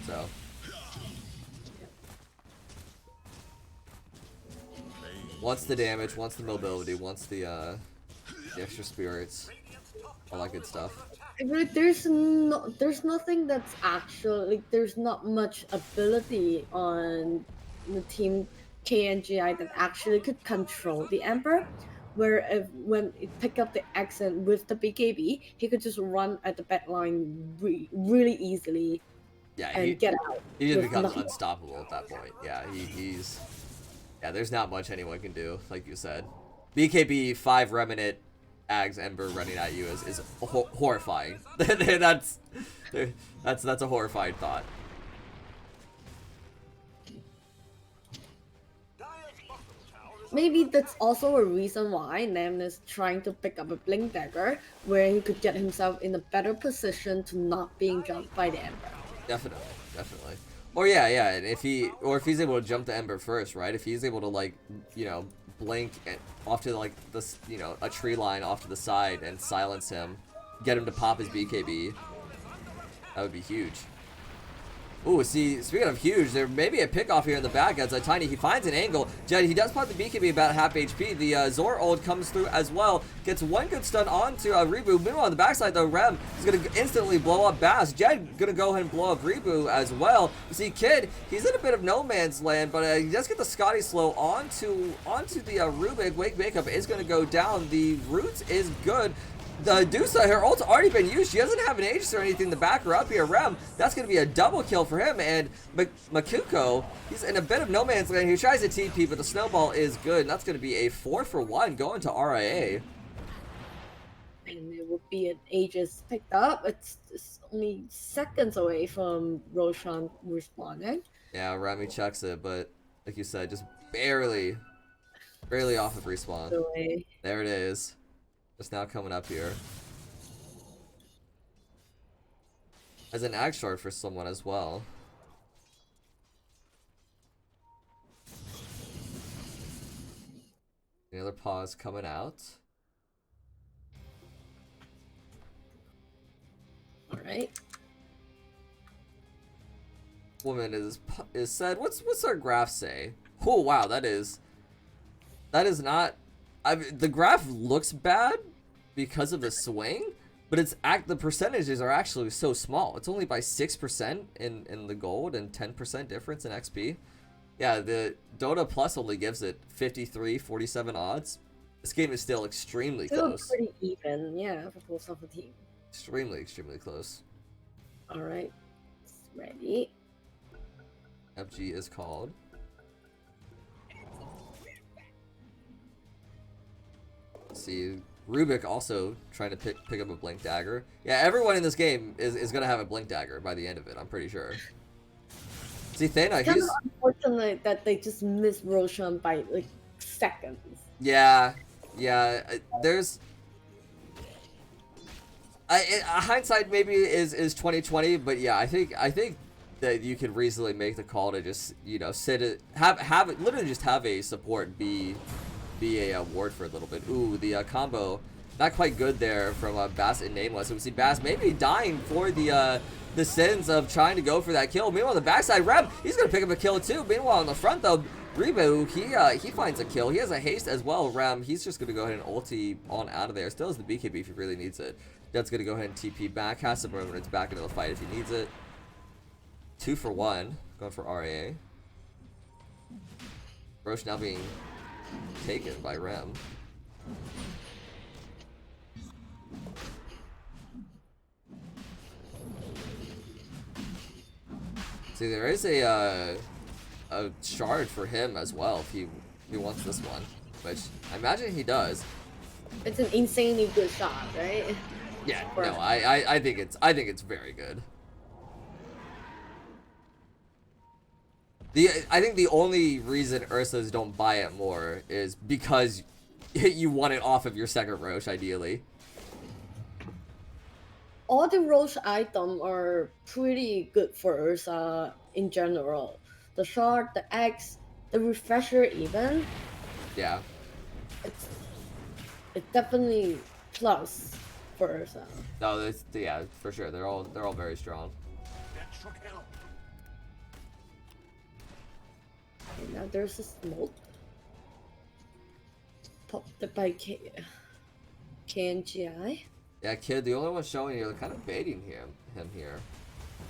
So. Wants the damage, wants the mobility, wants the extra spirits, all that good stuff. Like, there's nothing that's actually, like, there's not much ability on the team KNGI that actually could control the Emperor. Where when it pick up the accent with the BKB, he could just run at the back line really easily, Yeah, and get out. he just with becomes nothing. unstoppable at that point. Yeah, he's yeah. There's not much anyone can do, like you said. BKB 5 Remnant Ags Ember running at you is horrifying. that's a horrifying thought. Maybe that's also a reason why Nam is trying to pick up a Blink Dagger, where he could get himself in a better position to not being jumped by the Ember. Definitely. Or yeah, and if he's able to jump the Ember first, right? If he's able to, like, you know, blink and off to, like, this, you know, a tree line off to the side and silence him, get him to pop his BKB, that would be huge. Ooh, see, speaking of huge, there may be a pick off here in the back as Tiny, he finds an angle. Jed, he does pop the BKB about half HP. The Zor ult comes through as well. Gets one good stun onto Rebu. Meanwhile, on the backside, though, Rem is going to instantly blow up Bass. Jed going to go ahead and blow up Rebu as well. You see, Kid, he's in a bit of no man's land, but he does get the Scotty slow onto the Rubik. Wake Makeup is going to go down. The Roots is good. The Dusa, her ult's already been used. She doesn't have an Aegis or anything to back her up here. Rem, that's going to be a double kill for him. And Makuko, he's in a bit of no man's land. He tries to TP, but the snowball is good. And that's going to be a 4-for-1 going to RIA. And it would be an Aegis picked up. It's only seconds away from Roshan responding. Yeah, Remy checks it, but like you said, just barely off of respawn. There it is. Just now coming up here. As an ag short for someone as well. Another pause coming out. Alright. Woman is said. What's our graph say? Oh wow, that is not. The graph looks bad because of the swing, but the percentages are actually so small. It's only by 6% in the gold and 10% difference in XP. Yeah, the Dota Plus only gives it 53-47 odds. This game is still extremely close. Pretty even, yeah, for both of the team. Extremely close. Alright, ready. FG is called. See, Rubik also trying to pick up a Blink Dagger. Yeah, everyone in this game is gonna have a Blink Dagger by the end of it, I'm pretty sure. See, Thena, Kind of he's... unfortunate that they just missed Roshan by like seconds. Yeah, there's... hindsight maybe is 2020, but yeah, I think that you could reasonably make the call to just, you know, literally just have a support be a ward for a little bit. Ooh, the combo not quite good there from Bass and Nameless. So we see Bass maybe dying for the sins of trying to go for that kill. Meanwhile, on the backside, Rem, he's gonna pick up a kill too. Meanwhile, on the front though, Reboot, he finds a kill. He has a haste as well. Rem, he's just gonna go ahead and ulti on out of there. Still has the BKB if he really needs it. That's gonna go ahead and TP back. Has some room when it's back into the fight if he needs it. 2 for 1, going for RAA. Roche now being taken by Rem. See, there is a shard for him as well if he wants this one, which I imagine he does. It's an insanely good shot, right? Yeah, no, I think it's very good. I think the only reason Ursas don't buy it more is because you want it off of your second Roche, ideally. All the Roche items are pretty good for Ursa in general. The shard, the X, the refresher even. Yeah. It's definitely plus for Ursa. No, yeah, for sure. They're all very strong. And now there's a smoke. Popped by KNGI. Yeah, Kid, the only one showing here, kind of baiting him here.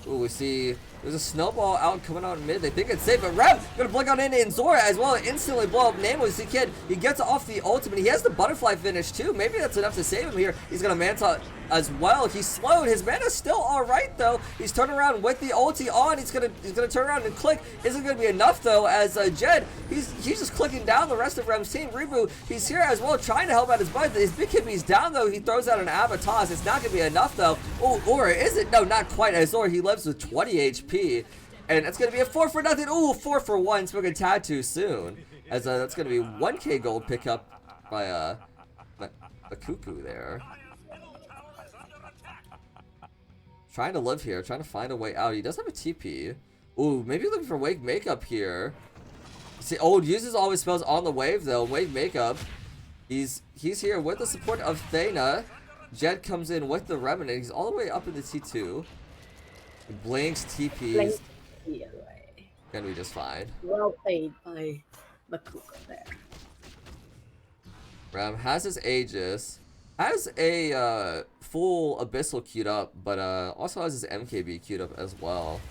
Ooh, we see there's a snowball out coming out in mid. They think it's safe, but Rev gonna blink on in Zora as well, instantly blow up Namo. We see Kid, he gets off the ultimate. He has the butterfly finish too. Maybe that's enough to save him here. He's gonna Manta as well. He's slowed. His mana's still all right though. He's turning around with the ulti on. He's gonna turn around and click. Isn't gonna be enough though, as Jed, he's just clicking down the rest of Rem's team. Reboot, he's here as well, trying to help out his bud. His big kidney's down though. He throws out an Avatar. It's not gonna be enough though. Oh, or is it? No, not quite. As Zora, he lives with 20 HP, and it's gonna be a 4 for nothing. Ooh, 4 for 1. Smoking tattoo soon, as that's gonna be 1K gold pickup by a cuckoo there. Trying to live here, trying to find a way out. He does have a TP. Ooh, maybe looking for Wake Makeup here. See, uses all his spells on the wave though. Wave Makeup. He's here with the support of Thena. Jed comes in with the Remnant. He's all the way up in the T2. He blinks, TPs. Gonna be just fine. Well played by Makuka there. Ram has his Aegis. Has a full Abyssal queued up, but also has his MKB queued up as well.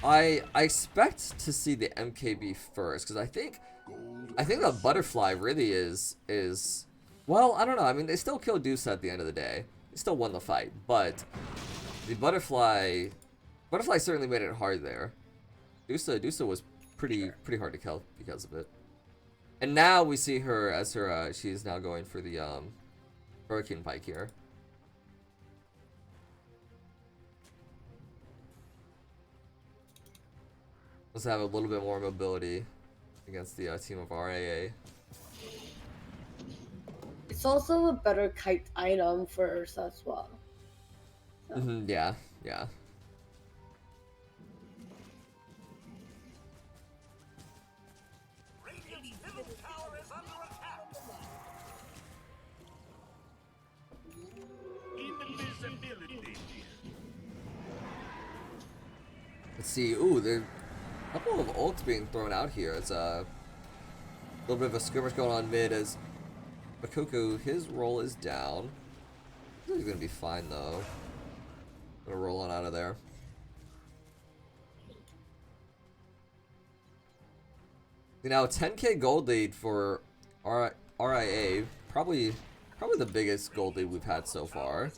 I expect to see the MKB first, because I think the Butterfly really is well, I don't know. I mean, they still killed Dusa at the end of the day. They still won the fight, but the Butterfly certainly made it hard there. Dusa was pretty hard to kill because of it. And now we see her as her she's now going for the Hurricane Pike here. Let's have a little bit more mobility against the team of RAA. It's also a better kite item for Ursa as well. So. Yeah. Radiant's middle tower is under attack. Invisibility. Let's see. Ooh, there's a couple of ults being thrown out here. It's a little bit of a skirmish going on mid as Makuku, his roll is down. He's gonna be fine though. Gonna roll on out of there. Now 10K gold lead for RIA, probably the biggest gold lead we've had so far.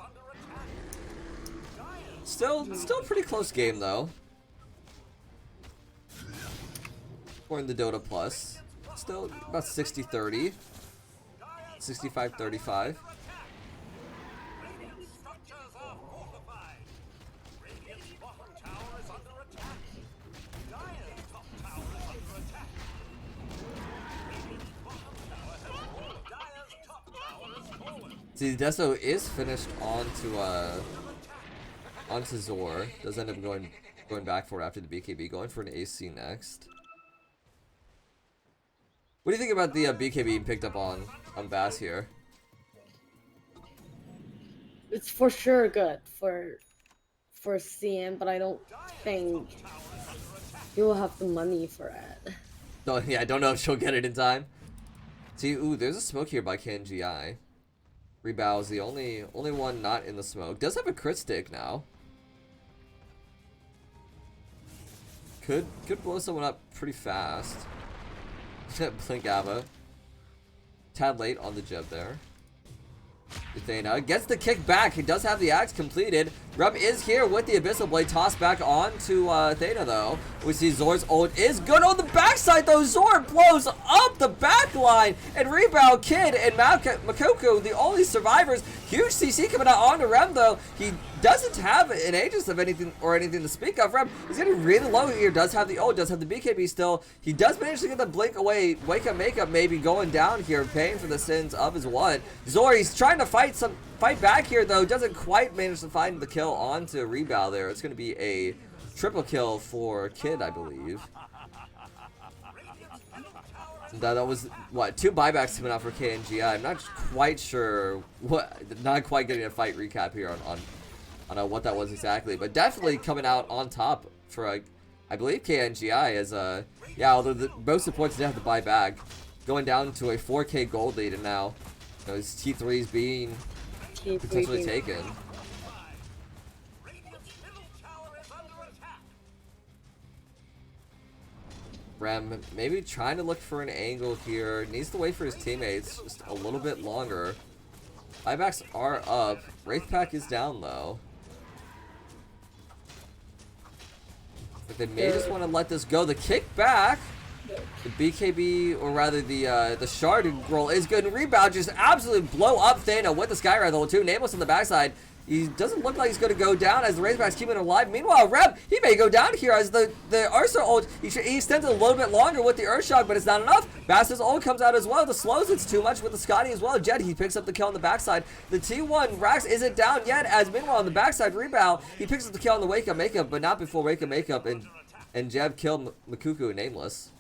Still pretty close game though. According to Dota Plus, still about 60-30. 65-35. Radiant structures are fortified. Radiant's bottom tower is under attack. Dire's top tower is under attack. Radiant's bottom tower has fallen. Dire's top tower has fallen. See, Deso is finished onto Zor. Does end up going back for it after the BKB, going for an AC next. What do you think about the BKB being picked up on Bass here? It's for sure good for CM, but I don't think you'll have the money for it. So yeah, I don't know if she'll get it in time. See, ooh, there's a smoke here by KNGI. Rebow is the only one not in the smoke. Does have a crit stick now. Could blow someone up pretty fast. Blink Ava. Tad late on the jeb there. Athena gets the kick back. He does have the axe completed. Rub is here with the Abyssal Blade tossed back on to Athena though. We see Zor's ult is good on the backside though. Zor blows up the back line. And Rebound, Kid, and Makoko, the only survivors. Huge CC coming out onto Rem though. He doesn't have an Aegis of anything to speak of. Rem is getting really low here. Does have the ult, does have the BKB still. He does manage to get the blink away. Wake up, makeup maybe going down here, paying for the sins of his one. Zor, he's trying to fight back here though. Doesn't quite manage to find the kill onto Rebound there. It's going to be a triple kill for Kid, I believe. That was what, 2 buybacks coming out for KNGI. I'm not quite sure not quite getting a fight recap here on what that was exactly, but definitely coming out on top for I believe KNGI as yeah, although most supports did have to buy back, going down to a 4K gold lead, and now his T3s being potentially taken. Rem maybe trying to look for an angle here. Needs to wait for his teammates just a little bit longer. Buybacks are up. Wraith Pack is down though. But they may just want to let this go. The kick back. The BKB, or rather the shard roll is good. And Rebound just absolutely blow up Thana with the Skywrath ult too. Nameless on the backside. He doesn't look like he's going to go down as the Razorbacks keep him alive. Meanwhile, Reb, he may go down here as the Ursa ult, he extends it a little bit longer with the Earth Shock, but it's not enough. Bass's ult comes out as well. The slows it's too much with the Scotty as well. Jed, he picks up the kill on the backside. The T1 Rax isn't down yet, as meanwhile on the backside, Rebound, he picks up the kill on the Wake Up Makeup, but not before Wake Up Makeup and Jeb kill Makuku Nameless.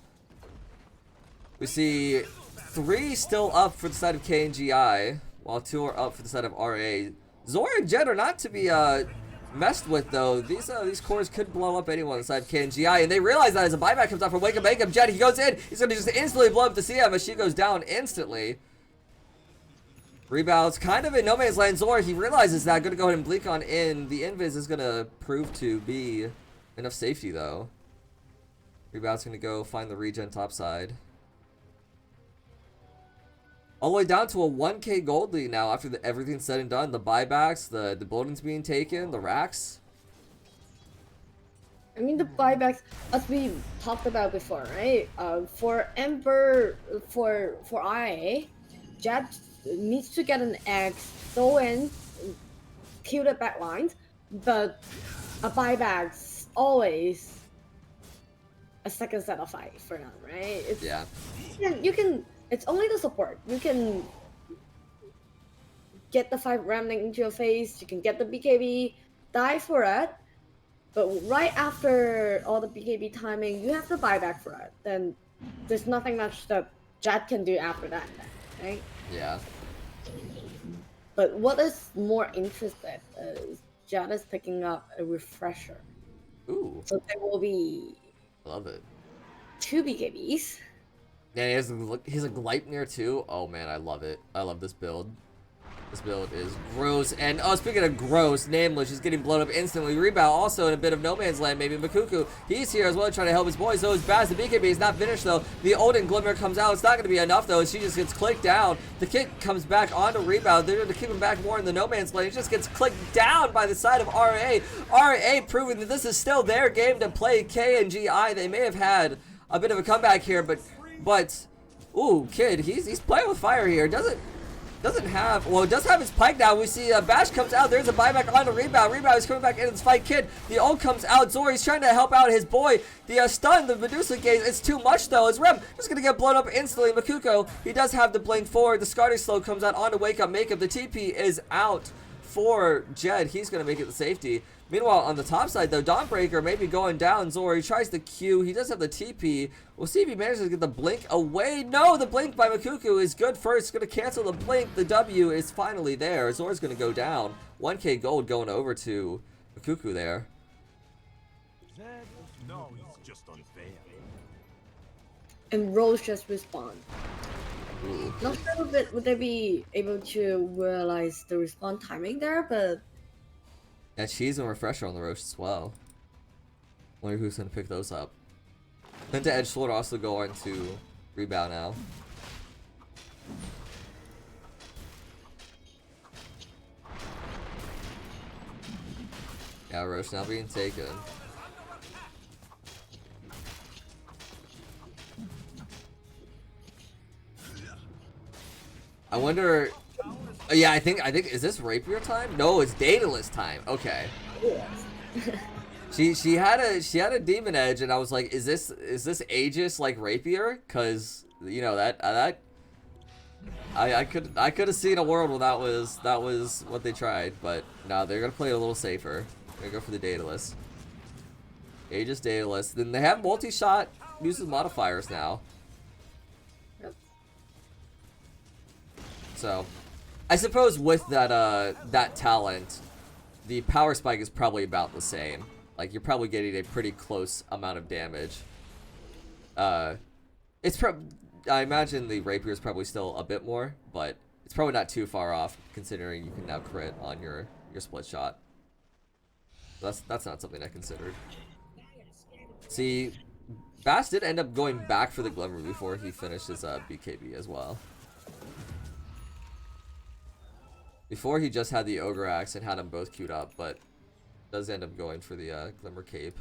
We see 3 still up for the side of KNGI, while 2 are up for the side of RA. Zor and Jed are not to be messed with though. These cores could blow up anyone inside of KNGI, and they realize that as a buyback comes out from Wake Up Makeup. Jed, he goes in, he's gonna just instantly blow up the CM as she goes down instantly. Rebounds kind of in no man's land. Zor, he realizes that, gonna go ahead and blink on in. The invis is gonna prove to be enough safety though. Rebound's gonna go find the regen top side. All the way down to a 1K gold lead now after everything's said and done. The buybacks, the buildings being taken, the racks. I mean, the buybacks, as we talked about before, right? For Ember, for IA, Jed needs to get an X, go in, kill the back lines, but a buyback's always a second set of fight for now, right? It's, yeah. You can. It's only the support. You can get the 5 ramming into your face, you can get the BKB, die for it, but right after all the BKB timing, you have to buy back for it. Then there's nothing much that Jed can do after that, right? Yeah. But what is more interesting is Jed is picking up a refresher. Ooh. So there will be... Love it. 2 BKBs. Yeah, he has a Gleipnir too. Oh man, I love it. I love this build. This build is gross. And oh, speaking of gross, Nameless is getting blown up instantly. Rebound also in a bit of no man's land, maybe. Makuku, he's here as well trying to help his boys. So is Baz. The BKB is not finished though. The Odin Glimmer comes out. It's not going to be enough though. She just gets clicked down. The kick comes back onto Rebound. They're going to keep him back more in the no man's land. It just gets clicked down by the side of RA. RA proving that this is still their game to play. KNGI, they may have had a bit of a comeback here, but ooh, Kid, he's playing with fire here. doesn't have, well, it does have his pike now. We see Bash comes out. There's a buyback on the rebound. Rebound is coming back into this fight. Kid, the ult comes out. Zori's trying to help out his boy. The stun, the Medusa gaze, it's too much though. As Rem just gonna get blown up instantly. Makuko, he does have the blink forward. The Scarter Slow comes out on to wake up makeup. The TP is out for Jed. He's gonna make it to safety. Meanwhile, on the top side, though, Dawnbreaker maybe going down. Zori tries the Q. He does have the TP. We'll see if he manages to get the blink away. No, the blink by Makuku is good first. Going to cancel the blink. The W is finally there. Zori's going to go down. 1k gold going over to Makuku there. No, it's just unfair. And Rose just respawn. Ooh. Not sure if it, would they be able to realize the respawn timing there, but Yeah, cheese and refresher on the Roche as well. Wonder who's going to pick those up. Then to Edge Sword also go on to rebound now. Yeah, Roche now being taken. I wonder. Yeah, I think is this rapier time? No, it's Daedalus time. Okay. She had a demon edge, and I was like, is this Aegis like rapier? Cause you know that I could have seen a world where that was what they tried, but no, they're gonna play it a little safer. They're gonna go for the Daedalus. Aegis Daedalus. Then they have multi-shot uses modifiers now. Yep. So, I suppose with that talent, the power spike is probably about the same. Like you're probably getting a pretty close amount of damage. I imagine the rapier is probably still a bit more, but it's probably not too far off considering you can now crit on your split shot. That's not something I considered. See, Bass did end up going back for the Glimmer before he finished his BKB as well. Before he just had the Ogre Axe and had them both queued up, but does end up going for the Glimmer Cape.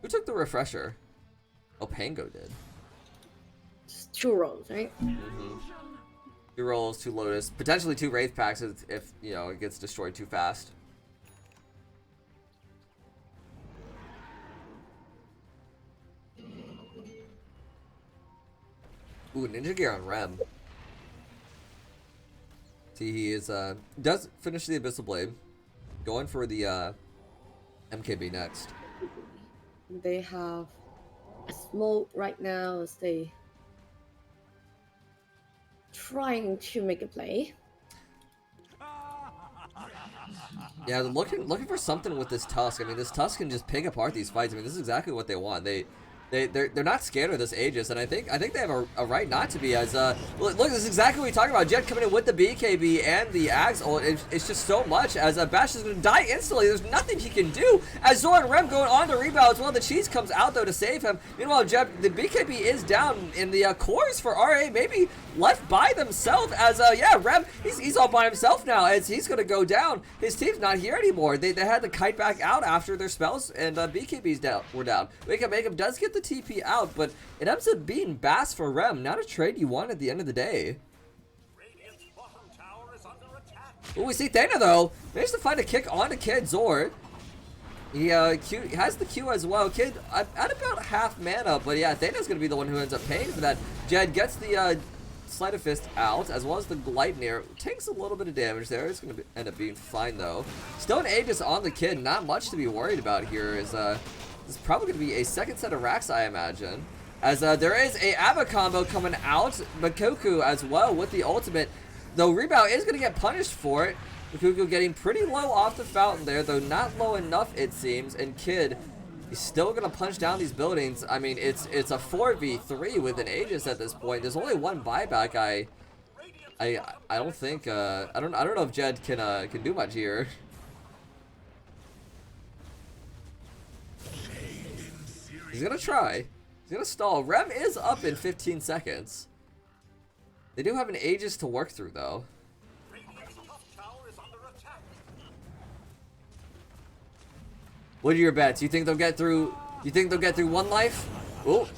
Who took the refresher? Oh, Pango did. just 2 rolls, right? Mm-hmm. 2 rolls, 2 Lotus, potentially 2 Wraith Packs if you know it gets destroyed too fast. Ooh, Ninja Gear on Rem. See, he is does finish the Abyssal Blade, going for the MKB next. They have a smoke right now as they trying to make a play. Yeah, they're looking for something with this Tusk. I mean, this Tusk can just pick apart these fights. I mean, this is exactly what they want. They're not scared of this Aegis, and I think they have a right not to be. As look, this is exactly what we talking about. Jet coming in with the BKB and the Axe ult. It's just so much. As Bash is going to die instantly. There's nothing he can do. As Zora and Rem going on to rebound as well. The cheese comes out though to save him. Meanwhile, Jet, the BKB is down in the cores for RA. Maybe left by themselves. As yeah, Rem he's all by himself now. As he's going to go down. His team's not here anymore. They had to kite back out after their spells and BKBs were down. Wake up does get the TP out, but it ends up being Bass for Rem. Not a trade you want at the end of the day. Radiant's bottom tower is under attack. Ooh, we see Thana though. Managed to find a kick onto Kid Zor. He has the Q as well. Kid at about half mana, but yeah, Thana's gonna be the one who ends up paying for that. Jed gets the Sleight of Fist out, as well as the Gleipnir. Takes a little bit of damage there. It's gonna end up being fine though. Stone Aegis on the Kid. Not much to be worried about here. This is probably going to be a second set of racks, I imagine. As there is a Abba combo coming out. Makoku as well with the ultimate. Though Rebound is going to get punished for it. Makoku getting pretty low off the fountain there, though not low enough it seems. And Kid, he's still going to punch down these buildings. I mean, it's a 4v3 with an Aegis at this point. There's only one buyback. I don't think I don't know if Jed can do much here. He's gonna try. He's gonna stall. Rem is up in 15 seconds. They do have an Aegis to work through, though. Radiant's top tower is under attack. What are your bets? You think they'll get through? You think they'll get through 1 life? Oh,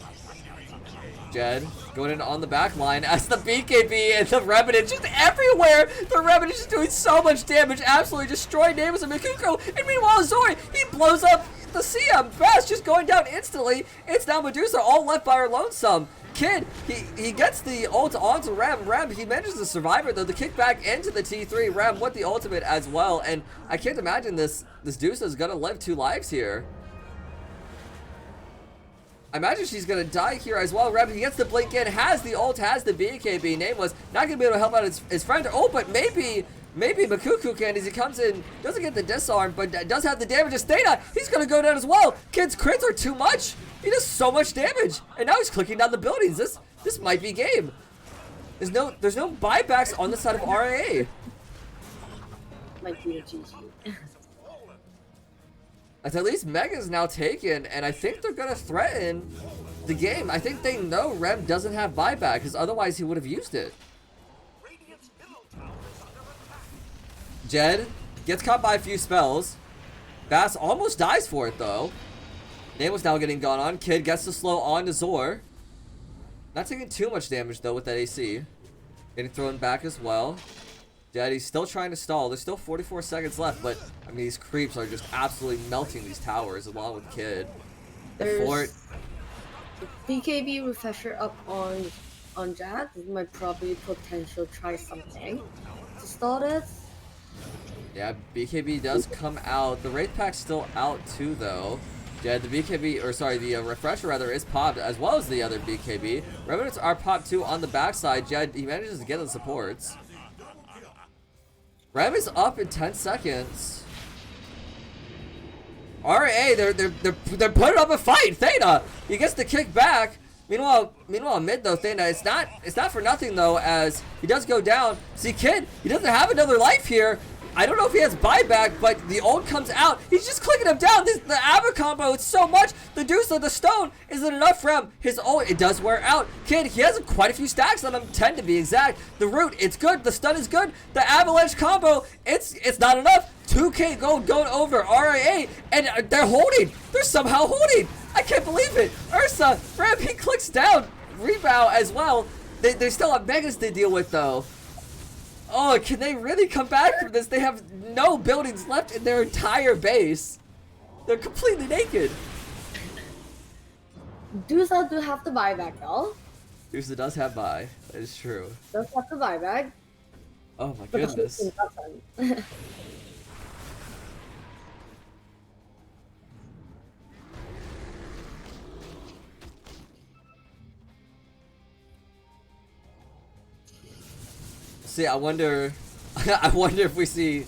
Jed. Going in on the back line as the BKB and the Revenant just everywhere. The Revenant just doing so much damage, absolutely destroying Namus and Mikuko. And meanwhile, Zori, he blows up the CM. Fast just going down instantly. It's now Medusa all left by her lonesome. Kid, he gets the ult onto Rem. Rem, he manages to survive it though. The kick back into the T3. Rem with the ultimate as well. And I can't imagine this Dusa is gonna live 2 lives here. I imagine she's gonna die here as well. Rem, he gets the blink in, has the ult, has the BKB. Nameless, not gonna be able to help out his friend. Oh, but maybe Makuku can as he comes in, doesn't get the disarm, but does have the damage of Theta. He's gonna go down as well. Kid's crits are too much. He does so much damage, and now he's clicking down the buildings. This might be game. There's no buybacks on the side of RAA. Might be a GG. At least Mega's now taken, and I think they're gonna threaten the game. I think they know Rem doesn't have buyback, because otherwise he would have used it. Radiant's middle tower is under attack. Jed gets caught by a few spells. Bass almost dies for it though. Nameless now getting gone on. Kid gets the slow on to Zor. Not taking too much damage though with that AC. Getting thrown back as well. Jed, he's still trying to stall. There's still 44 seconds left, but I mean these creeps are just absolutely melting these towers along with Kid. The fort. BKB refresher up on Jad. This might probably potential try something to stall this. Yeah, BKB does come out. The Wraith Pack's still out too though. Yeah, the BKB, or sorry, the refresher rather is popped as well as the other BKB. Revenants are popped too on the backside. Jed, he manages to get the supports. Rem is up in 10 seconds. RA, they're putting up a fight. Theta, he gets the kick back. Meanwhile mid though, Theta, it's not for nothing though, as he does go down. See, Kid, he doesn't have another life here. I don't know if he has buyback, but the ult comes out. He's just clicking him down. The Abba combo, it's so much. The Deuce of the Stone isn't enough for him. His ult, it does wear out. Kid, he has quite a few stacks on him, 10 to be exact. The root, it's good. The stun is good. The Avalanche combo, it's not enough. 2k gold going over RIA, and they're holding. They're somehow holding. I can't believe it. Ursa, Ram, he clicks down. Rebound as well. They still have Megas to deal with though. Oh, can they really come back from this? They have no buildings left in their entire base. They're completely naked. Dusa do have the buyback though. Dusa does have buy. That is true. Does have the buyback. Oh my But goodness. the whole team doesn't. See, I wonder if we see.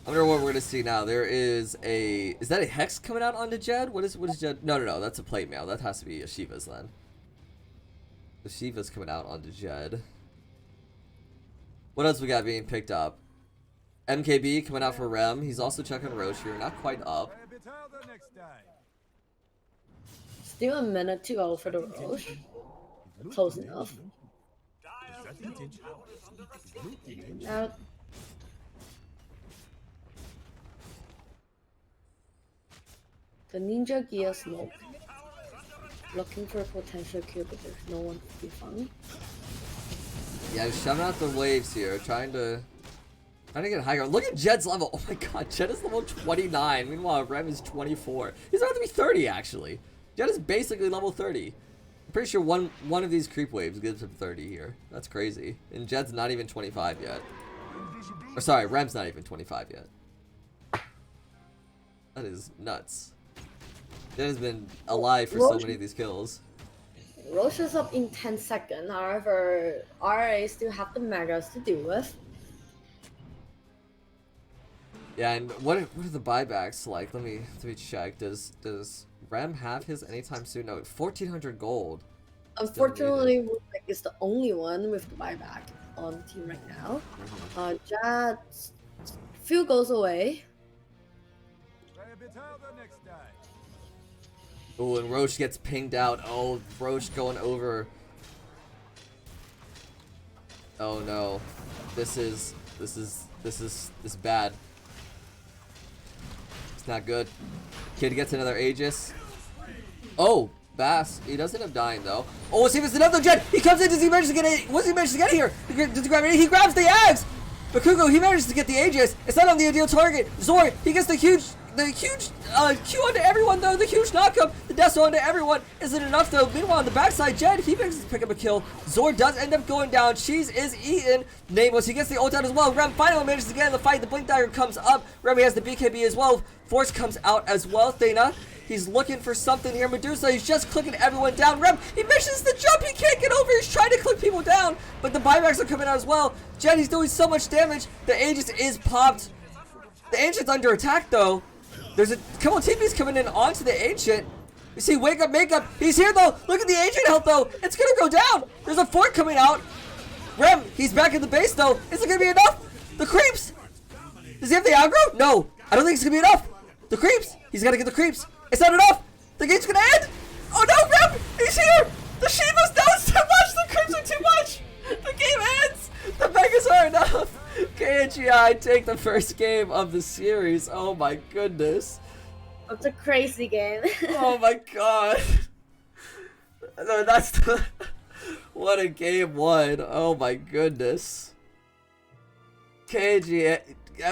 I wonder what we're gonna see now. There is a. Is that a Hex coming out onto Jed? What is Jed? No. That's a plate mail. That has to be a Shiva's then. The Shiva's coming out onto Jed. What else we got being picked up? MKB coming out for Rem. He's also checking Roche here. Not quite up. Still a minute to go for the Roche. Close enough. Dire's middle tower is under attack. Now, the Ninja Gear smoke. Looking for a potential kill, but there's no one to be found. Yeah, shoving out the waves here, trying to get higher. Look at Jed's level. Oh my god, Jed is level 29. Meanwhile, Rem is 24. He's about to be 30 actually. Jed is basically level 30. I'm pretty sure one of these creep waves gives him 30 here. That's crazy. And Jed's not even 25 yet. Or sorry, Rem's not even 25 yet. That is nuts. Jed has been alive for so many of these kills. Roche is up in 10 seconds, however, RA still have the megas to deal with. Yeah, and what are the buybacks like? Let me check. Does Rem have his anytime soon? No, 1,400 gold. Unfortunately, Woodbeck is the only one with the buyback on the team right now. Jad few goes away. Oh, and Roche gets pinged out. Oh, Roche going over. Oh no, this is bad. It's not good. Kid gets another Aegis. Oh, Bass. He does end up dying though. Oh, let's see if it's enough though, Jen. He comes in. Does he manage to get it? Once he manage to get here, does he grab it? He grabs the Ags. Bakugo, he manages to get the Aegis. It's not on the ideal target. Zor, he gets the huge Q onto everyone though. The huge knockup. The Death onto everyone. Isn't enough though. Meanwhile, on the backside, Jen, he manages to pick up a kill. Zor does end up going down. Cheese is eaten. Nameless, he gets the ult out as well. Rem finally manages to get in the fight. The Blink Dagger comes up. Remy has the BKB as well. Force comes out as well. Thena, he's looking for something here. Medusa, he's just clicking everyone down. Rem, he misses the jump. He can't get over. He's trying to click people down, but the buybacks are coming out as well. Jen, he's doing so much damage. The Aegis is popped. The Ancient's under attack though. There's a couple TPs coming in onto the Ancient. You see, wake up, makeup. He's here though. Look at the Ancient health though. It's gonna go down. There's a fort coming out. Rem, he's back at the base though. Is it gonna be enough? The creeps. Does he have the aggro? No. I don't think it's gonna be enough. The creeps. He's gotta get the creeps. It's not enough. The game's gonna end. Oh no, Rem. He's here. The Shivas. No, it's too much. The creeps are too much. The game ends. The megas are enough. KNGI take the first game of the series. Oh my goodness. It's a crazy game. Oh my god. No, that's the... What a game one. Oh my goodness. KNGI...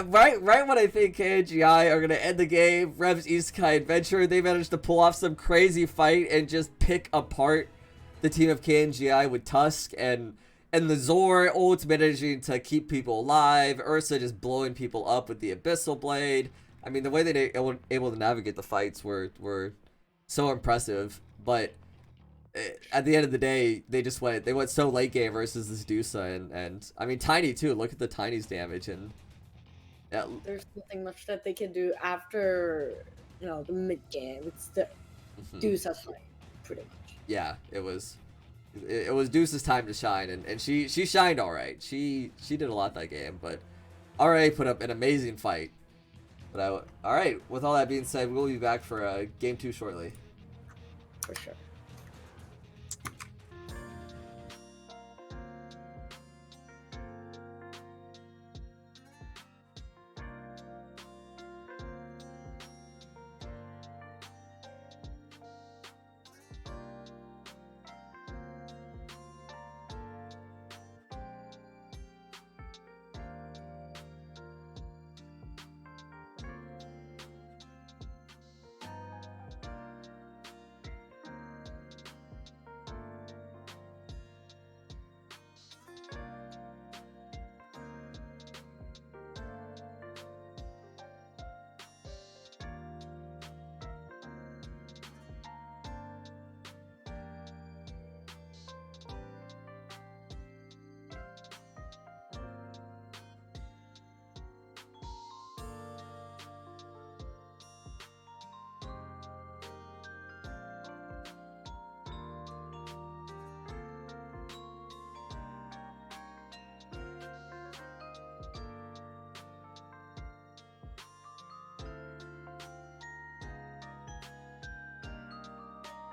Right when I think KNGI are gonna end the game, Rev's Isekai Adventure, they managed to pull off some crazy fight and just pick apart the team of KNGI with Tusk and the Zor ult managing to keep people alive, Ursa just blowing people up with the Abyssal Blade. I mean, the way they were able to navigate the fights were so impressive, but at the end of the day, they went so late game versus this Dusa, and I mean, Tiny too. Look at the Tiny's damage, and yeah. There's nothing much that they can do after, the mid game. It's the Dusa's fight, pretty much. Yeah, it was Deuce's time to shine, and she shined all right. She did a lot that game, but RA put up an amazing fight. But all right, with all that being said, we'll be back for game 2 shortly. For sure.